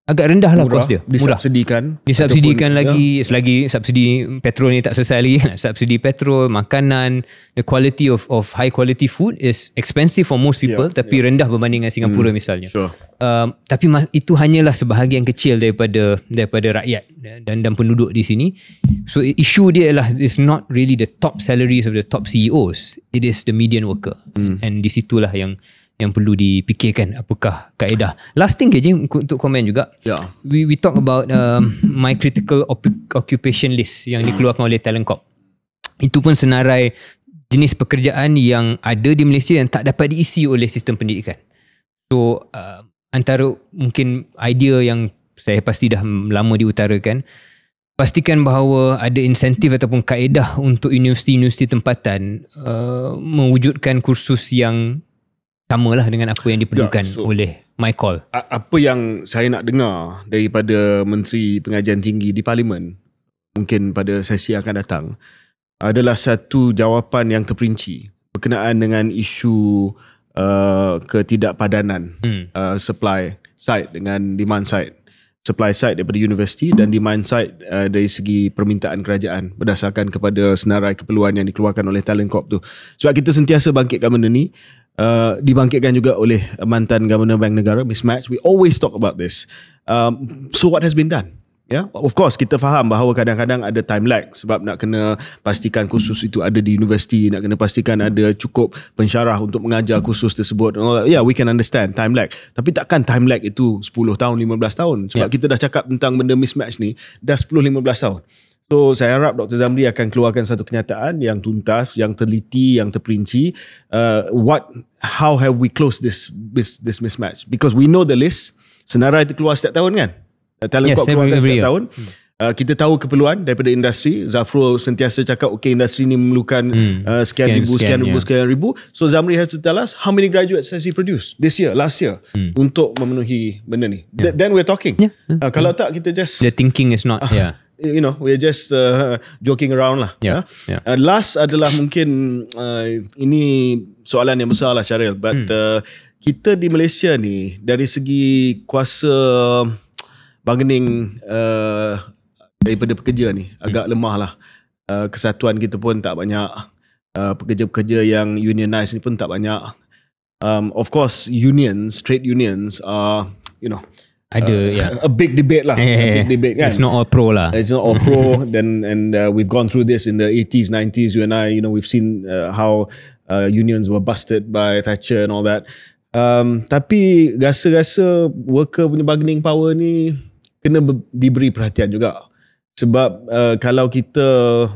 agak rendah lah kos dia. Disubsidikan lagi, selagi subsidi petrol ni tak selesai lagi. Subsidi petrol, makanan, the quality of high quality food is expensive for most people, tapi rendah berbanding dengan Singapura misalnya. Tapi itu hanyalah sebahagian kecil daripada rakyat dan penduduk di sini. So issue dia ialah it's not really the top salaries of the top CEOs, it is the median worker. And di situlah yang perlu dipikirkan apakah kaedah. Last thing KJ untuk komen juga. We talk about my critical occupation list yang dikeluarkan oleh Talent Corp. Itu pun senarai jenis pekerjaan yang ada di Malaysia yang tak dapat diisi oleh sistem pendidikan. So antara mungkin idea yang saya pasti dah lama diutarakan, pastikan bahawa ada insentif ataupun kaedah untuk universiti-universiti tempatan mewujudkan kursus yang samalah dengan apa yang diperlukan oleh MyCall. Apa yang saya nak dengar daripada Menteri Pengajian Tinggi di Parlimen mungkin pada sesi yang akan datang adalah satu jawapan yang terperinci berkenaan dengan isu ketidakpadanan supply side dengan demand side. Supply side daripada universiti dan demand side dari segi permintaan kerajaan berdasarkan kepada senarai keperluan yang dikeluarkan oleh Talent Corp tu. Sebab kita sentiasa bangkitkan benda ni, dibangkitkan juga oleh mantan Governor Bank Negara, Mismatch. We always talk about this. So what has been done? Of course kita faham bahawa kadang-kadang ada time lag sebab nak kena pastikan kursus itu ada di universiti, nak kena pastikan ada cukup pensyarah untuk mengajar kursus tersebut. We can understand time lag. Tapi takkan time lag itu 10 tahun, 15 tahun. Sebab kita dah cakap tentang benda mismatch ni dah 10-15 tahun. So saya harap Dr. Zamri akan keluarkan satu kenyataan yang tuntas, yang teliti, yang terperinci. How have we closed this mismatch? Because we know the list. Senarai itu keluar setiap tahun kan? Talent Corp keluarkan setiap tahun. Kita tahu keperluan daripada industri. Zafrul sentiasa cakap industri ni memerlukan sekian ribu. So Zamri has to tell us how many graduates has he produced this year, last year untuk memenuhi benda ni. Then we're talking. Kalau tak kita just the thinking is not we're just joking around lah. Last adalah mungkin ini soalan yang besar lah Syaril, but kita di Malaysia ni dari segi kuasa bargaining daripada pekerja ni agak lemah lah. Kesatuan kita pun tak banyak. Pekerja-pekerja yang unionized ni pun tak banyak. Of course, trade unions are, ada a big debate lah. A big debate kan. It's not all pro lah. It's not all pro. And we've gone through this in the 80s, 90s. You and I, we've seen how unions were busted by Thatcher and all that. Tapi rasa-rasa worker punya bargaining power ni kena diberi perhatian juga. Sebab kalau kita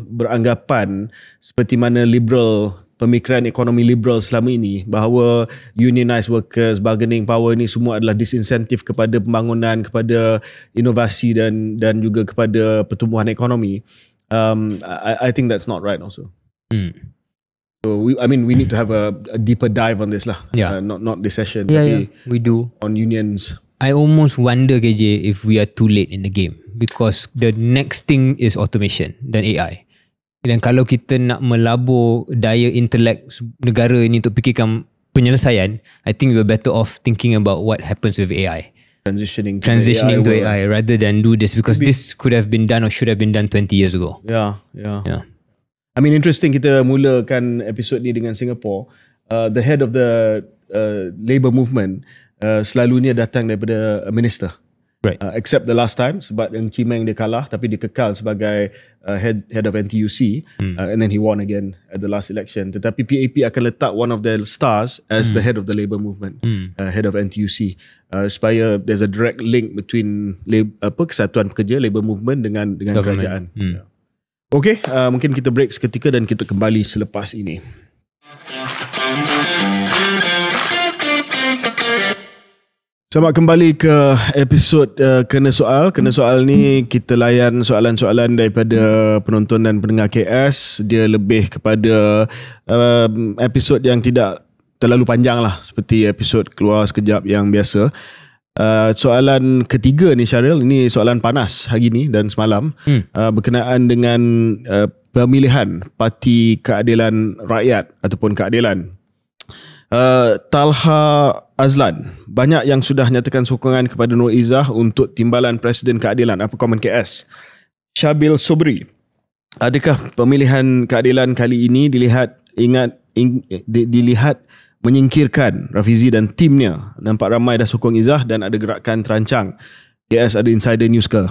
beranggapan seperti mana pemikiran ekonomi liberal selama ini, bahawa unionized workers, bargaining power ni semua adalah disinsentif kepada pembangunan, kepada inovasi dan juga kepada pertumbuhan ekonomi, I think that's not right also. So we need to have a deeper dive on this lah. Not this session, tapi we do on unions. I almost wonder, KJ, if we are too late in the game, because the next thing is automation dan AI. Dan kalau kita nak melabur daya intelek negara ini untuk fikirkan penyelesaian, I think we're better off thinking about what happens with AI. Transitioning to AI rather than do this, because this could have been done or should have been done 20 years ago. Yeah. I mean, interesting kita mulakan episod ni dengan Singapore. The head of the labour movement selalunya datang daripada minister. Right. Except the last time, sebab Ng Chee Meng dia kalah tapi dia kekal sebagai head of NTUC, and then he won again at the last election. Tetapi PAP akan letak one of their stars as the head of the labour movement, head of NTUC, supaya there's a direct link between Kesatuan Pekerja, labour movement dengan kerajaan. Okay, mungkin kita break seketika dan kita kembali selepas ini. Selamat kembali ke episod Kena Soal. Kena Soal ni kita layan soalan-soalan daripada penonton dan pendengar KS. Dia lebih kepada episod yang tidak terlalu panjang lah, seperti episod Keluar Sekejap yang biasa. Soalan ketiga ni, Syaril, ini soalan panas hari ni dan semalam, berkenaan dengan pemilihan Parti Keadilan Rakyat ataupun Keadilan. Talha Azlan, banyak yang sudah nyatakan sokongan kepada Nur Izzah untuk timbalan Presiden Keadilan. Apa komen KS? Syabil Sobri, adakah pemilihan keadilan kali ini dilihat menyingkirkan Rafizi dan timnya? Nampak ramai dah sokong Izzah dan ada gerakan terancang. KS ada insider news ke?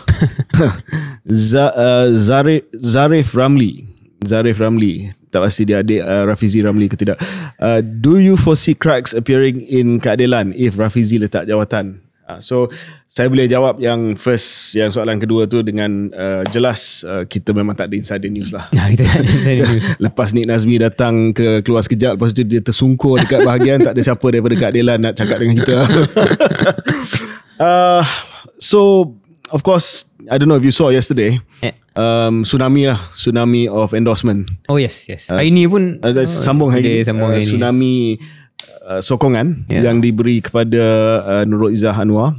Zarif Ramli, tak pasti dia adik Rafizi Ramli ke tidak. Do you foresee cracks appearing in keadilan if Rafizi letak jawatan? So saya boleh jawab yang first, yang soalan kedua tu dengan jelas. Kita memang tak ada insider news lah. Kita tak ada insider news. Lepas Nik Nazmi datang ke Keluar Sekejap, lepas tu dia tersungkur dekat bahagian, tak ada siapa daripada keadilan nak cakap dengan kita. So of course, I don't know if you saw yesterday, tsunami of endorsement. Oh yes. Hari ni pun sambung hari ni. Tsunami sokongan yang diberi kepada Nurul Izzah Anwar,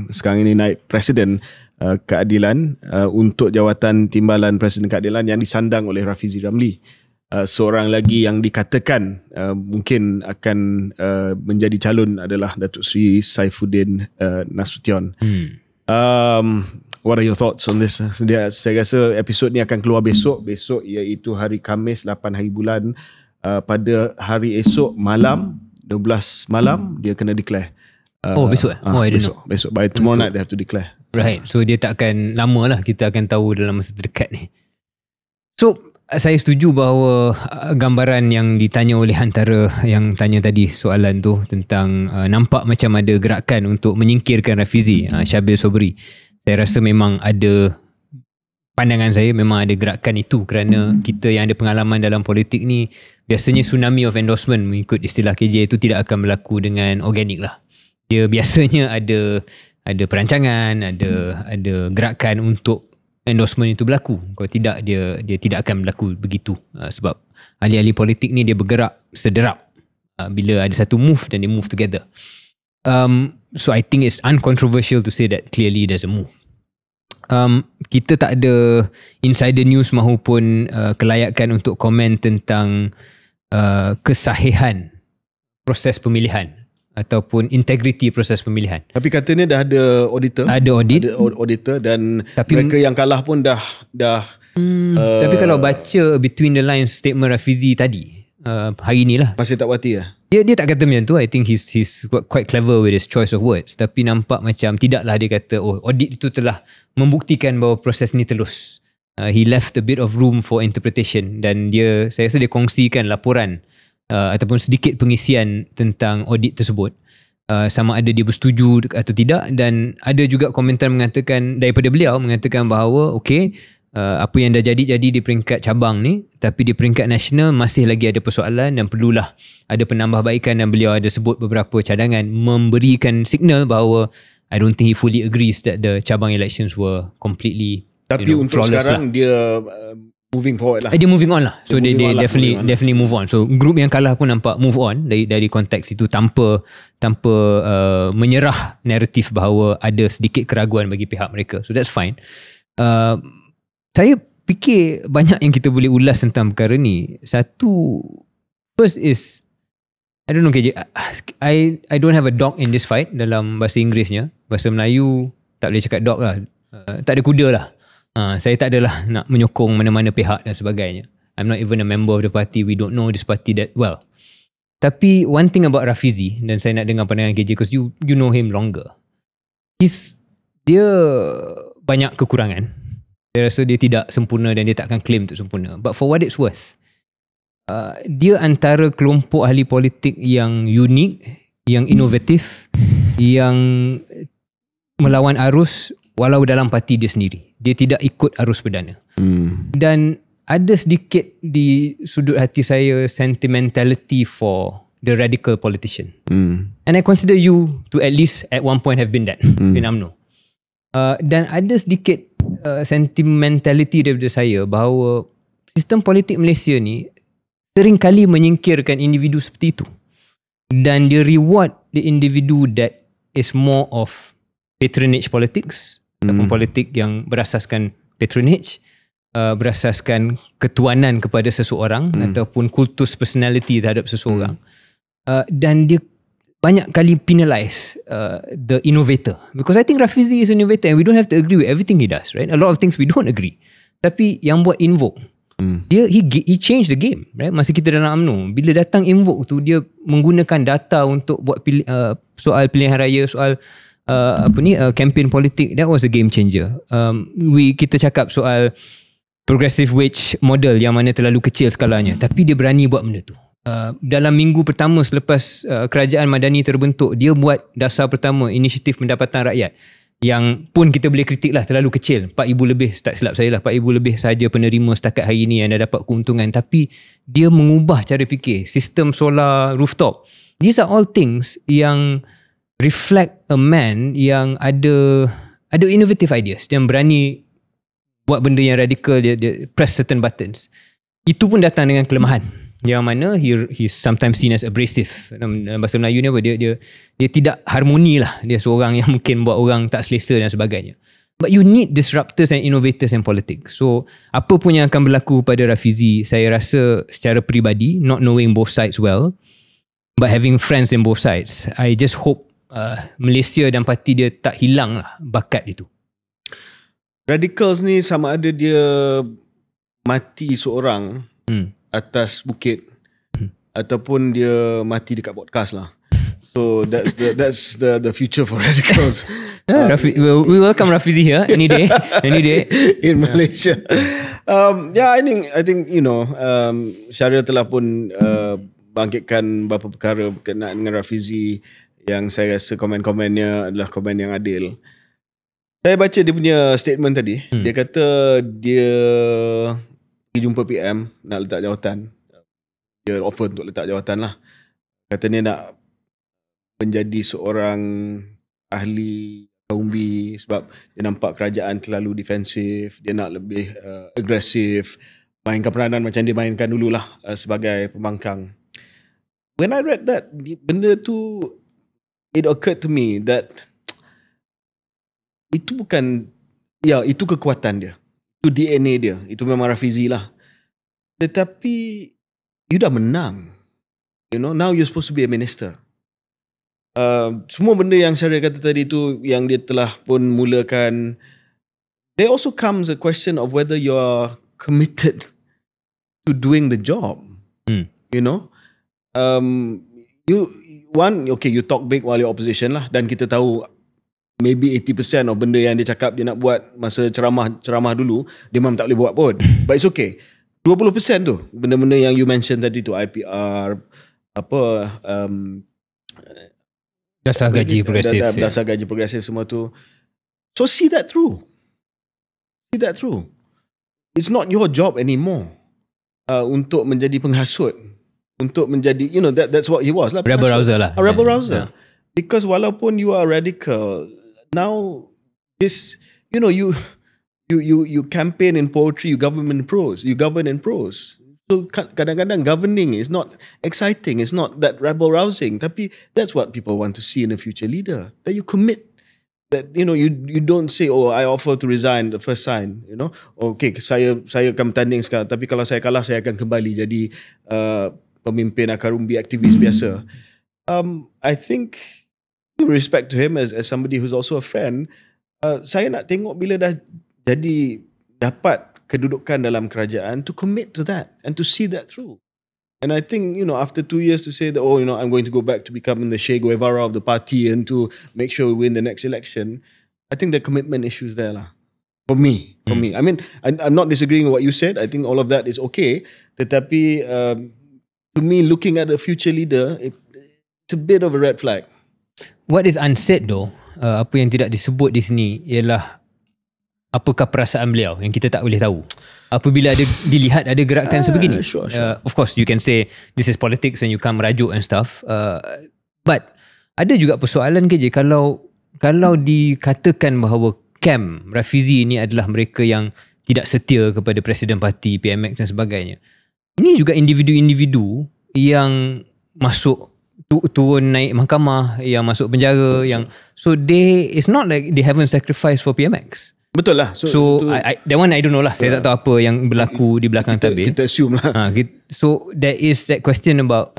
sekarang ini naib Presiden Keadilan, untuk jawatan timbalan Presiden Keadilan yang disandang oleh Rafizi Ramli. Seorang lagi yang dikatakan mungkin akan menjadi calon adalah Datuk Seri Saifuddin Nasution. What are your thoughts on this? Saya rasa episod ni akan keluar besok iaitu hari Khamis 8 hari bulan. Pada hari esok malam 12 malam dia kena declare. Besok besok by tomorrow night they have to declare. Right. So dia tak akan lama lah, kita akan tahu dalam masa terdekat ni. So saya setuju bahawa gambaran yang ditanya oleh antara yang tanya tadi soalan tu tentang nampak macam ada gerakan untuk menyingkirkan Rafizi, Syabil Sobri. Saya rasa memang ada, pandangan saya memang ada gerakan itu, kerana kita yang ada pengalaman dalam politik ni, biasanya tsunami of endorsement mengikut istilah KJ itu tidak akan berlaku dengan organik lah. Dia biasanya ada perancangan, ada gerakan untuk endorsement itu berlaku. Kalau tidak, dia tidak akan berlaku begitu. Sebab ahli-ahli politik ni dia bergerak sederap. Bila ada satu move, then they move together. So I think it's uncontroversial to say that clearly there's a move. Kita tak ada insider news maupun kelayakan untuk komen tentang kesahihan proses pemilihan ataupun integriti proses pemilihan. Tapi katanya dah ada auditor. Ada audit. Ada auditor dan Tapi mereka yang kalah pun dah tapi kalau baca between the lines statement Rafizi tadi hari ni lah, masih tak puas hati lah. dia tak kata macam tu. I think he's quite clever with his choice of words, tapi nampak macam tidaklah dia kata audit itu telah membuktikan bahawa proses ni telus. He left a bit of room for interpretation, dan saya rasa dia kongsikan laporan ataupun sedikit pengisian tentang audit tersebut, sama ada dia bersetuju atau tidak. Dan ada juga komentar mengatakan daripada beliau mengatakan bahawa apa yang dah jadi di peringkat cabang ni, tapi di peringkat nasional masih lagi ada persoalan dan perlulah ada penambahbaikan. Dan beliau ada sebut beberapa cadangan, memberikan signal bahawa I don't think he fully agrees that the cabang elections were completely untuk sekarang dia moving forward lah. Dia moving on lah. So dia definitely move on. So group yang kalah pun nampak move on dari konteks itu tanpa menyerah naratif bahawa ada sedikit keraguan bagi pihak mereka. So that's fine. Saya fikir banyak yang kita boleh ulas tentang perkara ni. Satu, first is, I don't know KJ, I don't have a dog in this fight dalam bahasa Inggerisnya. Bahasa Melayu tak boleh cakap dog lah. Tak ada kuda lah. Saya tak adalah nak menyokong mana-mana pihak dan sebagainya. I'm not even a member of the party. We don't know this party that well. Tapi one thing about Rafizi, dan saya nak dengar pandangan KJ because you know him longer. Dia banyak kekurangan. Saya rasa dia tidak sempurna dan dia tak akan claim untuk sempurna. But for what it's worth, dia antara kelompok ahli politik yang unik, yang inovatif, yang melawan arus walau dalam parti dia sendiri. Dia tidak ikut arus perdana. Dan ada sedikit di sudut hati saya sentimentality for the radical politician. And I consider you to at least at one point have been that in UMNO. Dan ada sedikit sentimentality daripada saya bahawa sistem politik Malaysia ni seringkali menyingkirkan individu seperti itu, dan dia reward the individu that is more of patronage politics, ataupun politik yang berasaskan patronage, berasaskan ketuanan kepada seseorang ataupun kultus personality terhadap seseorang. Dan dia banyak kali penalize the innovator, because I think Rafizi is an innovator and we don't have to agree with everything he does, right? A lot of things we don't agree, tapi yang buat Invoke, he changed the game, right? Masa kita dalam UMNO, bila datang Invoke tu, dia menggunakan data untuk buat soal pilihan raya, soal campaign politik. That was a game changer. Kita cakap soal progressive wage model yang mana terlalu kecil skalanya, tapi dia berani buat benda tu. Dalam minggu pertama selepas kerajaan Madani terbentuk, dia buat dasar pertama, inisiatif pendapatan rakyat, yang pun kita boleh kritik lah, terlalu kecil. 4,000 lebih, tak silap saya lah, 4,000 lebih sahaja penerima setakat hari ni yang dah dapat keuntungan. Tapi dia mengubah cara fikir, sistem solar rooftop. These are all things yang reflect a man yang ada innovative ideas, yang berani buat benda yang radikal, dia press certain buttons. Itu pun datang dengan kelemahan, yang mana he's sometimes seen as abrasive. Dalam bahasa Melayu ni apa, dia tidak harmoni lah. Dia seorang yang mungkin buat orang tak selesa dan sebagainya. But you need disruptors and innovators in politics. So apa pun yang akan berlaku pada Rafizi, saya rasa secara peribadi, not knowing both sides well, but having friends in both sides, I just hope Malaysia dan parti dia tak hilang lah bakat itu. Radicals ni sama ada dia mati seorang atas bukit ataupun dia mati dekat podcast lah. So that's the future for radicals. We welcome Rafizi here any day in Malaysia. I think Syahrir telah pun bangkitkan beberapa perkara berkenaan dengan Rafizi yang saya rasa komen-komennya adalah komen yang adil. Saya baca dia punya statement tadi. Dia kata dia pergi jumpa PM nak letak jawatan. Dia offer untuk letak jawatan lah. Katanya nak menjadi seorang ahli Kaumbi sebab dia nampak kerajaan terlalu defensif. Dia nak lebih agresif, mainkan peranan macam dia mainkan dululah sebagai pembangkang. When I read that, benda tu, it occurred to me that itu bukan, itu kekuatan dia, itu DNA dia, itu memang Rafizi lah. Tetapi you dah menang, now you're supposed to be a minister. semua benda yang Syahrir kata tadi tu yang dia telah pun mulakan, there also comes a question of whether you are committed to doing the job. You know, you talk big while you're opposition lah, dan kita tahu maybe 80% of benda yang dia cakap dia nak buat masa ceramah dulu dia memang tak boleh buat pun, but it's okay. 20% tu benda-benda yang you mention tadi tu, IPR, dasar gaji progresif, dasar gaji progresif semua tu. So see that through. It's not your job anymore untuk menjadi penghasut, untuk menjadi, you know, that's what he was lah, rebel rouser lah. A rebel rouser. Because walaupun you are radical, now this, you know, you campaign in poetry, you govern in prose. So kadang-kadang governing is not exciting, it's not that rebel rousing, tapi that's what people want to see in a future leader, that you commit, that, you know, you don't say, oh, I offer to resign the first sign, you know, okay, saya akan bertanding sekarang, tapi kalau saya kalah saya akan kembali jadi pemimpin akar umbi, aktivis biasa. I think, with respect to him as somebody who's also a friend, saya nak tengok bila dah jadi dapat kedudukan dalam kerajaan, to commit to that and to see that through. And I think, you know, after 2 years to say that, oh, you know, I'm going to go back to becoming the Che Guevara of the party and to make sure we win the next election, I think the commitment issues there lah. For me. I mean, I'm not disagreeing with what you said. I think all of that is okay. Tetapi to me, looking at a future leader, it's a bit of a red flag. What is unsaid though, apa yang tidak disebut di sini ialah apakah perasaan beliau yang kita tak boleh tahu apabila dilihat ada gerakan sebegini. Sure. Of course you can say this is politics and you can't merajuk and stuff, but ada juga persoalan KJ kalau dikatakan bahawa camp Rafizi ini adalah mereka yang tidak setia kepada Presiden Parti, PMX dan sebagainya. Ini juga individu-individu yang masuk turun naik mahkamah, yang masuk penjara, yang so it's not like they haven't sacrificed for PMX. Betul lah. So that one I don't know lah. Saya tak tahu apa yang berlaku di belakang tabir. Kita assume lah. So there is that question about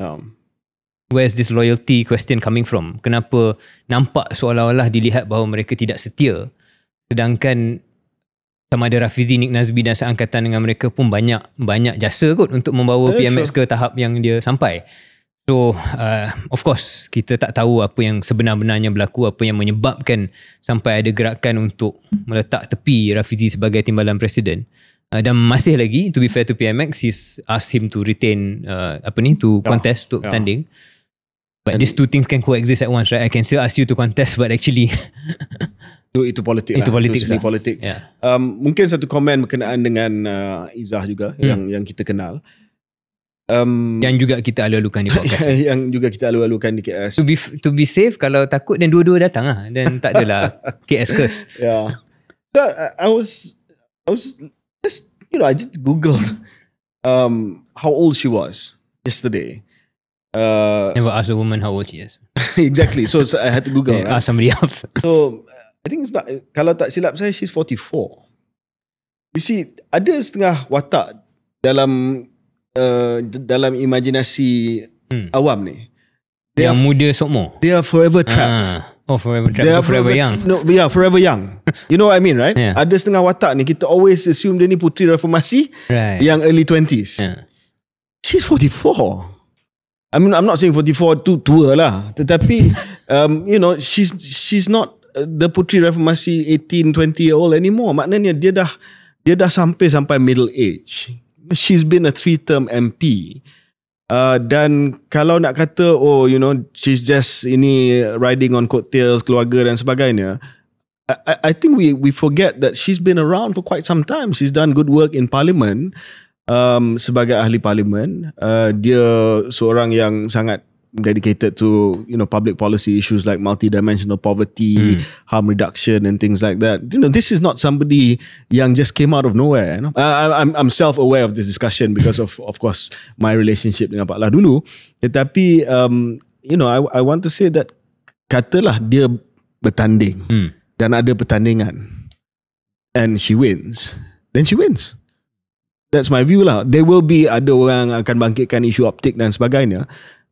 where's this loyalty question coming from? Kenapa nampak seolah-olah dilihat bahawa mereka tidak setia, sedangkan sama ada Rafizi, Nik Nazbi dan seangkatan dengan mereka pun banyak jasa kot untuk membawa PMX ke tahap yang dia sampai. So of course kita tak tahu apa yang sebenar-benarnya berlaku, apa yang menyebabkan sampai ada gerakan untuk meletak tepi Rafizi sebagai timbalan presiden. Dan masih lagi, to be fair to PMX, he's asked him to retain to contest, untuk bertanding. But these two things can coexist at once, right? I can still ask you to contest, but actually itu politik lah. Itu seni politik. Yeah. Mungkin satu komen berkenaan dengan Izzah juga yang kita kenal. Yang juga kita alu-alukan di podcast. Yang juga kita alu-alukan di KS. To be safe, kalau takut dan dua-dua datang lah. Dan tak adalah KS curse. Yeah. So I was just, you know, I just googled how old she was yesterday. Never ask a woman how old she is. Exactly. So I had to Google. Ask somebody else. So I think kalau tak silap saya, she's 44. You see, ada setengah watak dalam imajinasi awam ni. Yang muda sokmo. They are forever trapped. Forever trapped. They are forever young. No, yeah, forever young. You know what I mean, right? Yeah. Ada setengah watak ni, kita always assume dia ni puteri reformasi, right, yang early 20s. Yeah. She's 44. I mean, I'm not saying 44 tu tua lah, tetapi you know, she's not the puteri reformasi 18, 20 year old anymore. Maknanya dia dah sampai middle age. She's been a 3-term MP. Dan kalau nak kata, oh, you know, she's just ini riding on coattails keluarga dan sebagainya, I think we forget that she's been around for quite some time. She's done good work in parliament, sebagai ahli parlimen. Dia seorang yang sangat dedicated to, you know, public policy issues like multidimensional poverty, harm reduction and things like that. You know, this is not somebody yang just came out of nowhere. You know? I'm self-aware of this discussion because of course my relationship dengan Pak Lah dulu. Tetapi you know, I want to say that katalah dia bertanding dan ada pertandingan and she wins, then she wins. That's my view lah. There will be ada orang akan bangkitkan isu optik dan sebagainya.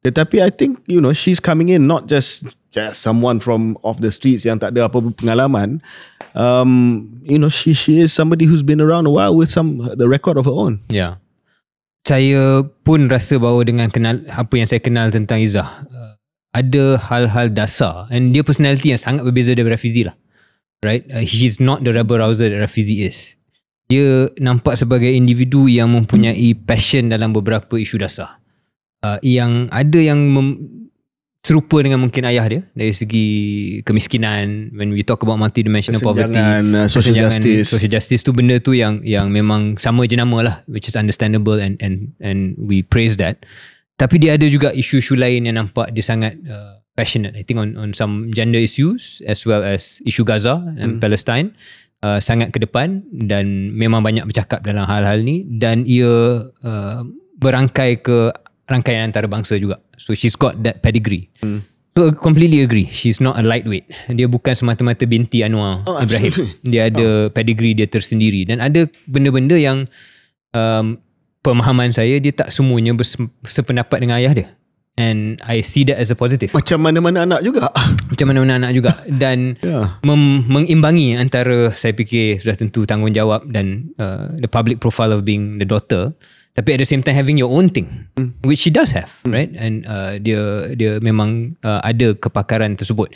Tetapi I think she's coming in not just someone from off the streets yang tak ada apa pengalaman. She is somebody who's been around a while with the record of her own. Yeah. Saya pun rasa bahawa dengan kenal apa yang saya kenal tentang Izzah, ada hal-hal dasar, and dia personality yang sangat berbeza daripada Rafizi lah. Right? He's not the rebel-rouser that Rafizi is. Dia nampak sebagai individu yang mempunyai passion dalam beberapa isu dasar. Yang ada yang serupa dengan mungkin ayah dia dari segi kemiskinan. When we talk about multidimensional poverty, social justice tu benda tu yang memang sama je nama lah, which is understandable and we praise that. Tapi dia ada juga isu-isu lain yang nampak dia sangat passionate, I think on some gender issues as well as isu Gaza and Palestine. Sangat ke depan dan memang banyak bercakap dalam hal-hal ni, dan ia berangkai ke rangkaian antarabangsa juga. So she's got that pedigree. So I completely agree. She's not a lightweight. Dia bukan semata-mata binti Anwar Ibrahim. Dia ada pedigree dia tersendiri, dan ada benda-benda yang pemahaman saya dia tak semuanya bersependapat dengan ayah dia. And I see that as a positive. Macam mana-mana anak juga. Dan mengimbangi antara, saya fikir sudah tentu tanggungjawab dan the public profile of being the daughter, tapi at the same time having your own thing, which she does have, right? And dia memang ada kepakaran tersebut.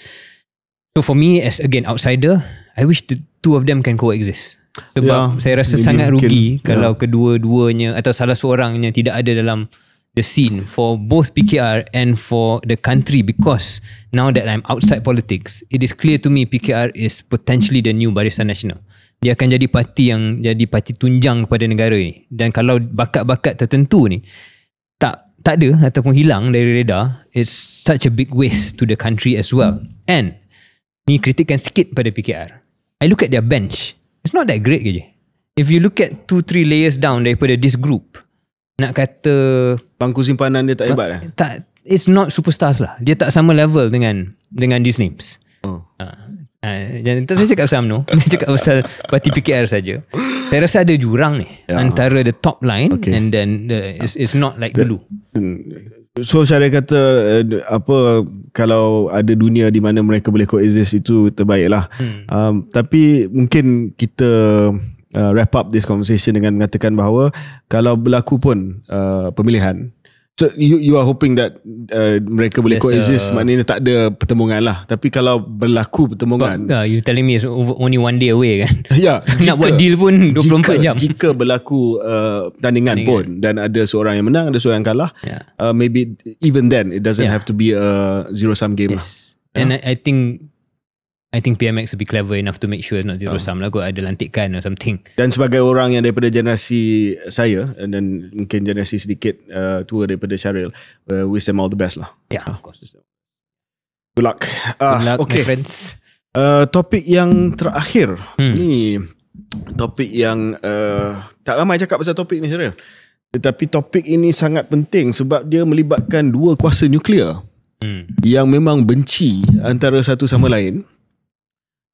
So for me as again outsider, I wish the two of them can coexist. Sebab saya rasa sangat rugi kalau kedua-duanya atau salah seorangnya tidak ada dalam the scene for both PKR and for the country, because now that I'm outside politics, it is clear to me PKR is potentially the new Barisan Nasional. Dia akan jadi parti yang jadi parti tunjang kepada negara ni, dan kalau bakat-bakat tertentu ni tak ada ataupun hilang dari radar, it's such a big waste to the country as well. And ni kritikkan sikit pada PKR, I look at their bench, it's not that great je. If you look at 2-3 layers down daripada this group, nak kata bangku simpanan dia tak hebat tak, it's not superstars lah. Dia tak sama level dengan these names. Dan tak saya cakap pasal UMNO, saya cakap pasal parti PKR saja. Saya rasa ada jurang ni antara the top line and then it's not like dulu. So saya kata kalau ada dunia di mana mereka boleh coexist, itu terbaik lah. Tapi mungkin kita wrap up this conversation dengan mengatakan bahawa kalau berlaku pun pemilihan, so you are hoping that mereka boleh coexist, maknanya tak ada pertemuan lah. Tapi kalau berlaku pertemuan, you telling me it's only one day away kan? Nak buat deal pun 24 jam. Jika berlaku tandingan pun dan ada seorang yang menang, ada seorang yang kalah, maybe even then it doesn't have to be a zero-sum game lah. And I think PMX will be clever enough to make sure it's not zero-sum lah, kot ada lantikan or something. Dan sebagai orang yang daripada generasi saya dan mungkin generasi sedikit tua daripada Syaril, wish them all the best lah. Yeah, of course. Good luck. Good luck, okay. my friends. Topik yang terakhir ni, topik yang tak ramai cakap pasal topik ni, Syaril. Tetapi topik ini sangat penting sebab dia melibatkan dua kuasa nuklear yang memang benci antara satu sama lain.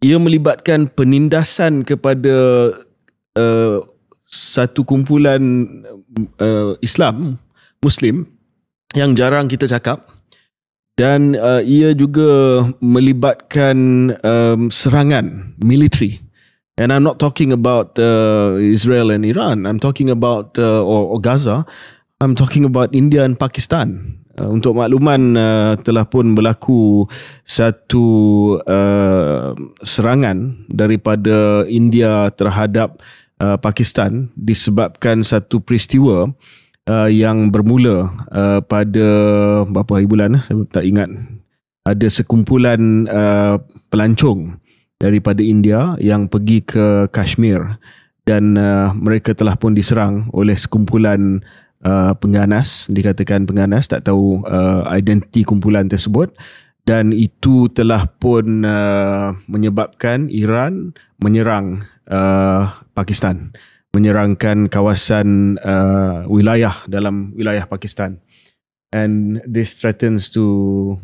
Ia melibatkan penindasan kepada satu kumpulan Islam, Muslim yang jarang kita cakap, dan ia juga melibatkan serangan militeri. And I'm not talking about Israel and Iran. I'm talking about or Gaza. I'm talking about India and Pakistan. Untuk makluman, telah pun berlaku satu serangan daripada India terhadap Pakistan disebabkan satu peristiwa yang bermula pada berapa hari bulan, saya tak ingat. Ada sekumpulan pelancong daripada India yang pergi ke Kashmir, dan mereka telah pun diserang oleh sekumpulan pengganas, dikatakan pengganas, tak tahu identiti kumpulan tersebut, dan itu telah pun menyebabkan Iran menyerang Pakistan, menyerangkan kawasan wilayah dalam wilayah Pakistan, and this threatens to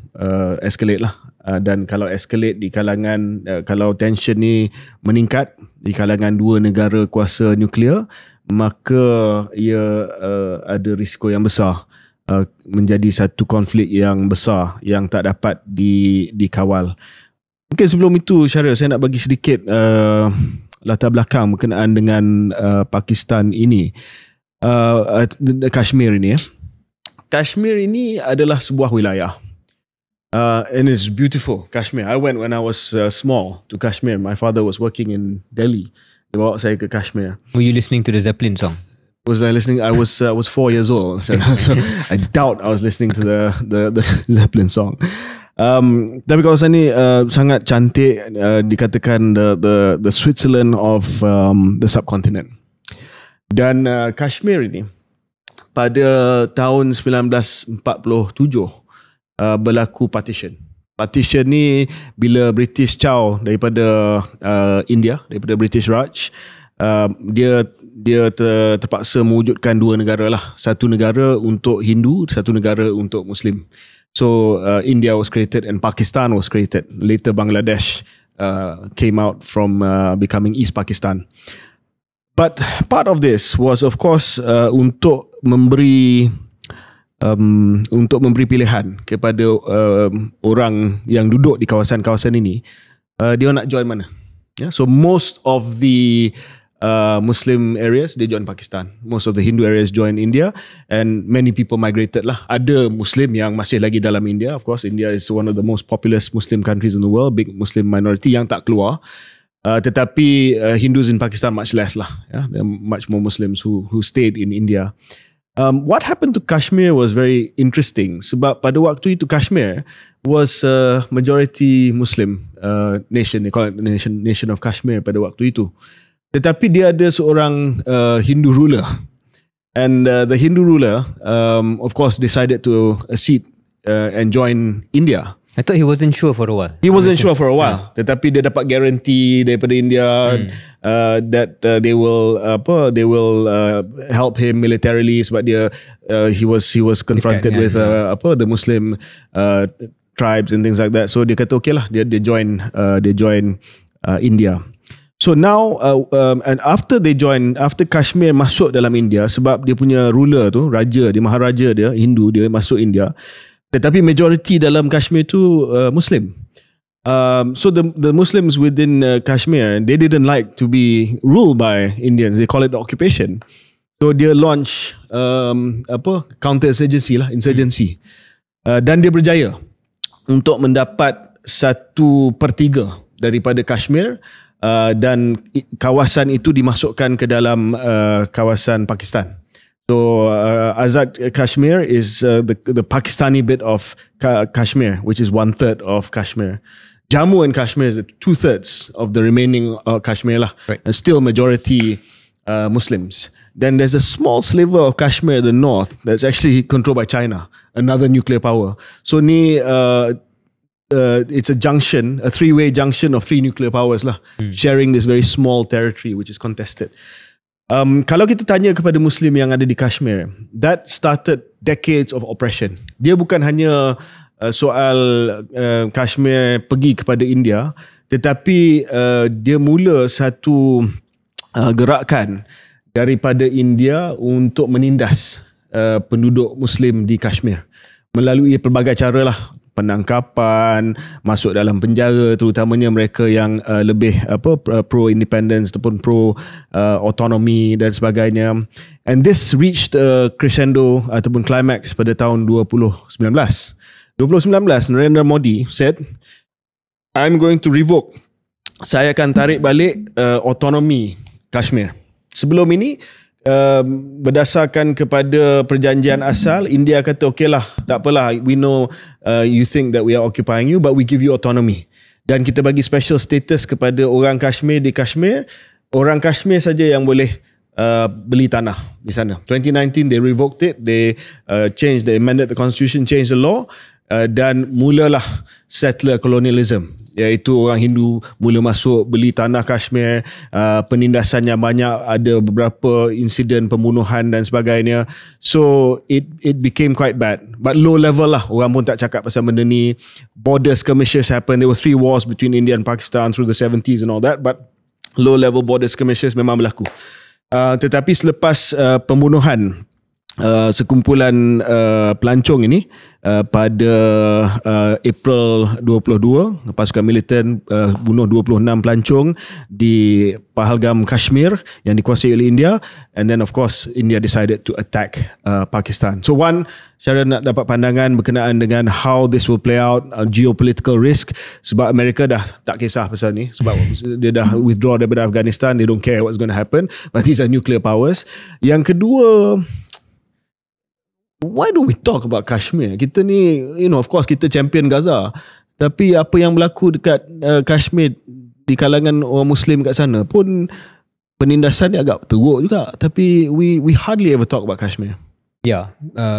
escalate lah. Dan kalau escalate di kalangan, kalau tension ni meningkat di kalangan dua negara kuasa nuklear, maka ia ada risiko yang besar menjadi satu konflik yang besar yang tak dapat dikawal. Mungkin sebelum itu Syahril, saya nak bagi sedikit latar belakang berkenaan dengan Pakistan ini, Kashmir ini. Kashmir ini adalah sebuah wilayah. And it's beautiful, Kashmir. I went when I was small to Kashmir. My father was working in Delhi. Dia bawa saya ke Kashmir. Were you listening to the Zeppelin song? Was I listening? I was 4 years old, so I doubt I was listening to the Zeppelin song. Tapi kawasan ni sangat cantik, dikatakan the Switzerland of the subcontinent. Dan Kashmir ini pada tahun 1947 berlaku partition. Partition ni bila British caw daripada India, daripada British Raj, dia terpaksa mewujudkan dua negara lah. Satu negara untuk Hindu, satu negara untuk Muslim. So India was created and Pakistan was created. Later Bangladesh came out from becoming East Pakistan. But part of this was of course untuk memberi pilihan kepada orang yang duduk di kawasan-kawasan ini, dia nak join mana. So most of the Muslim areas, they join Pakistan. Most of the Hindu areas join India, and many people migrated lah. Ada Muslim yang masih lagi dalam India. Of course, India is one of the most populous Muslim countries in the world, big Muslim minority yang tak keluar. Tetapi Hindus in Pakistan much less lah. There are much more Muslims who stayed in India. What happened to Kashmir was very interesting sebab pada waktu itu Kashmir was a majority Muslim nation. They call it the nation of Kashmir pada waktu itu. Tetapi dia ada seorang Hindu ruler, and the Hindu ruler of course decided to accede and join India. I thought he wasn't sure for a while. He wasn't sure for a while. Tetapi dia dapat guarantee daripada India that they will help him militarily sebab dia he was confronted with the Muslim tribes and things like that. So dia kata okay lah, dia join India. So now and after Kashmir masuk dalam India, sebab dia punya ruler tu, raja dia, maharaja dia, Hindu, dia masuk India. Tetapi majority dalam Kashmir tu Muslim. So the Muslims within Kashmir, they didn't like to be ruled by Indians. They call it the occupation. So dia launch counter insurgency. Dan dia berjaya untuk mendapat 1/3 daripada Kashmir, dan kawasan itu dimasukkan ke dalam kawasan Pakistan. So Azad Kashmir is the Pakistani bit of Kashmir, which is 1/3 of Kashmir. Jammu and Kashmir is 2/3 of the remaining Kashmir lah. Right. And still majority Muslims. Then there's a small sliver of Kashmir, the north, that's actually controlled by China, another nuclear power. So ni it's a junction, a three-way junction of 3 nuclear powers lah, sharing this very small territory which is contested. Kalau kita tanya kepada Muslim yang ada di Kashmir, that started decades of oppression. Dia bukan hanya soal Kashmir pergi kepada India, tetapi dia mula satu gerakan daripada India untuk menindas penduduk Muslim di Kashmir melalui pelbagai cara lah. Penangkapan, masuk dalam penjara, terutamanya mereka yang lebih pro independence ataupun pro autonomy dan sebagainya. And this reached a crescendo ataupun climax pada tahun 2019. Narendra Modi said, I'm going to revoke. Saya akan tarik balik autonomi Kashmir. Sebelum ini berdasarkan kepada perjanjian asal, India kata okay lah, tak apalah, we know you think that we are occupying you, but we give you autonomy, dan kita bagi special status kepada orang Kashmir di Kashmir. Orang Kashmir saja yang boleh beli tanah di sana. 2019 they revoked it, they amended the constitution, changed the law, dan mulalah settler colonialism, iaitu orang Hindu mula masuk beli tanah Kashmir, penindasannya banyak, ada beberapa insiden pembunuhan dan sebagainya. So it became quite bad, but low level lah, orang pun tak cakap pasal benda ni. Border skirmishes happened. There were 3 wars between India and Pakistan through the 70s and all that, but low level border skirmishes memang berlaku. Tetapi selepas pembunuhan sekumpulan pelancong ini pada April 22, pasukan militan bunuh 26 pelancong di Pahalgam, Kashmir yang dikuasai oleh India, and then of course India decided to attack Pakistan. So cara nak dapat pandangan berkenaan dengan how this will play out, geopolitical risk, sebab Amerika dah tak kisah pasal ni, sebab dia dah withdraw daripada Afghanistan, they don't care what's going to happen, but these are nuclear powers. Yang kedua, why do we talk about Kashmir? Kita ni, of course kita champion Gaza, tapi apa yang berlaku dekat Kashmir di kalangan orang Muslim kat sana pun penindasan dia agak teruk juga, tapi we hardly ever talk about Kashmir.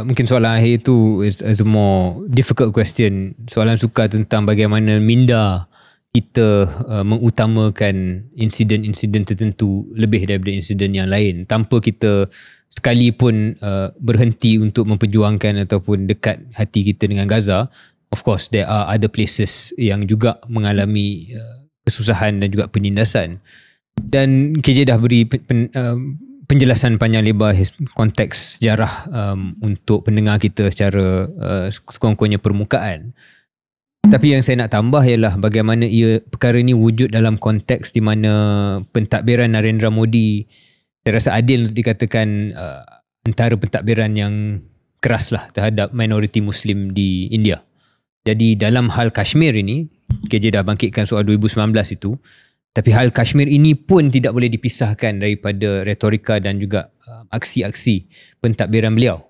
Mungkin soalan akhir itu is a more difficult question. Soalan sukar tentang bagaimana minda kita mengutamakan insiden-insiden tertentu lebih daripada insiden yang lain, tanpa kita sekali pun berhenti untuk memperjuangkan ataupun dekat hati kita dengan Gaza. Of course there are other places yang juga mengalami kesusahan dan juga penindasan. Dan KJ dah beri penjelasan panjang lebar konteks sejarah untuk pendengar kita secara sekurang-kurangnya permukaan. Tapi yang saya nak tambah ialah bagaimana perkara ini wujud dalam konteks di mana pentadbiran Narendra Modi, saya rasa adil untuk dikatakan antara pentadbiran yang keras lah terhadap minoriti Muslim di India. Jadi dalam hal Kashmir ini, KJ dah bangkitkan soal 2019 itu, tapi hal Kashmir ini pun tidak boleh dipisahkan daripada retorika dan juga aksi-aksi pentadbiran beliau.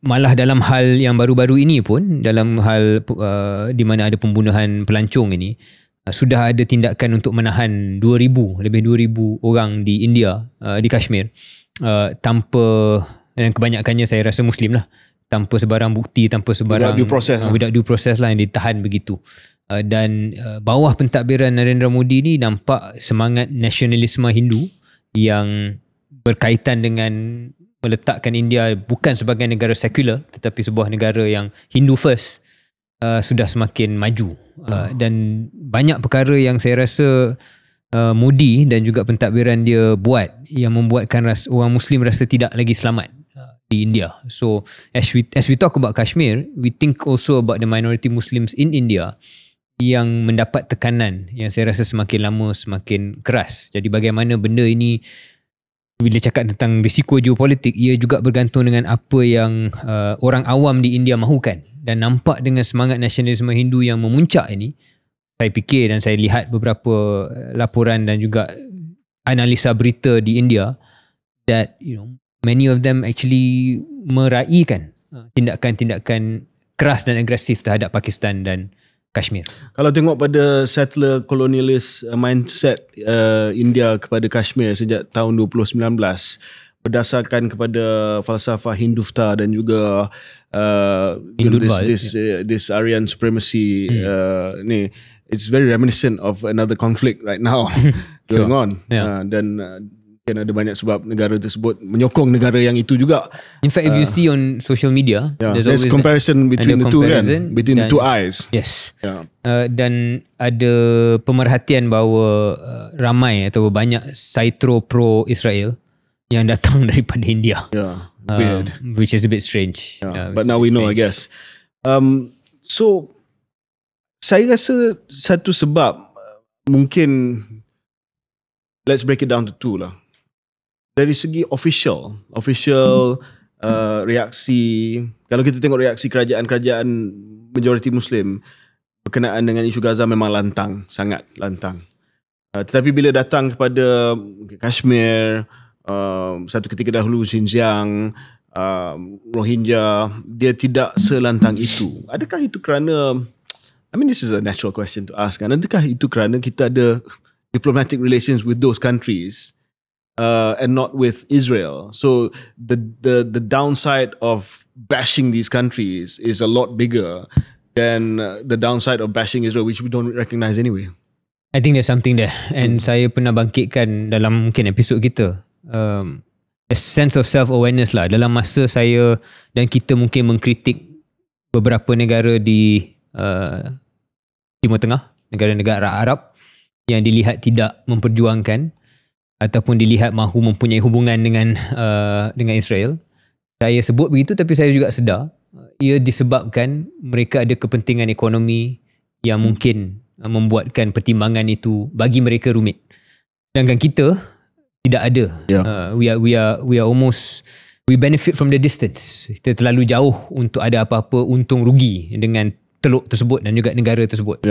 Malah dalam hal yang baru-baru ini pun, dalam hal di mana ada pembunuhan pelancong ini, sudah ada tindakan untuk menahan lebih 2,000 orang di India, di Kashmir, tanpa, dan kebanyakannya saya rasa Muslim lah, tanpa sebarang bukti, tanpa sebarang without due process lah, yang ditahan begitu. Dan bawah pentadbiran Narendra Modi ni nampak semangat nasionalisme Hindu yang berkaitan dengan meletakkan India bukan sebagai negara sekular tetapi sebuah negara yang Hindu first, sudah semakin maju. Dan banyak perkara yang saya rasa Modi dan juga pentadbiran dia buat yang membuatkan orang Muslim rasa tidak lagi selamat di India. So as we talk about Kashmir, we think also about the minority Muslims in India yang mendapat tekanan yang saya rasa semakin lama semakin keras. Jadi bagaimana benda ini, bila cakap tentang risiko geopolitik, ia juga bergantung dengan apa yang orang awam di India mahukan. Dan nampak dengan semangat nasionalisme Hindu yang memuncak ini, saya fikir dan saya lihat beberapa laporan dan juga analisa berita di India, that many of them actually meraihkan tindakan-tindakan keras dan agresif terhadap Pakistan dan Kashmir. Kalau tengok pada settler colonialist mindset India kepada Kashmir sejak tahun 2019, berdasarkan kepada falsafah Hindutva dan juga this Aryan supremacy ni, it's very reminiscent of another conflict right now going on. Dan kan ada banyak sebab negara tersebut menyokong negara yang itu juga. In fact, if you see on social media, there's comparison between the two kan, between the two eyes. Yes. Dan ada pemerhatian bahawa ramai atau banyak saitro pro Israel yang datang daripada India. Weird. Which is a bit strange. But now we know, I guess. So saya rasa satu sebab mungkin, let's break it down to two lah. Dari segi official reaksi, kalau kita tengok reaksi kerajaan-kerajaan majoriti Muslim berkenaan dengan isu Gaza memang lantang, sangat lantang. Tetapi bila datang kepada Kashmir, satu ketika dahulu Xinjiang, Rohingya, dia tidak selantang itu. Adakah itu kerana, I mean this is a natural question to ask kan, adakah itu kerana kita ada diplomatic relations with those countries and not with Israel? So the downside of bashing these countries is a lot bigger than the downside of bashing Israel, which we don't recognize anyway. I think there's something there, and saya pernah bangkitkan dalam mungkin episod kita, a sense of self-awareness lah. Dalam masa saya dan kita mungkin mengkritik beberapa negara di Timur Tengah, negara-negara Arab yang dilihat tidak memperjuangkan ataupun dilihat mahu mempunyai hubungan dengan Israel, Saya sebut begitu tapi saya juga sedar ia disebabkan mereka ada kepentingan ekonomi yang mungkin membuatkan pertimbangan itu bagi mereka rumit. Sedangkan kita tidak ada. We are almost, we benefit from the distance. Kita terlalu jauh untuk ada apa-apa untung rugi dengan teluk tersebut dan juga negara tersebut.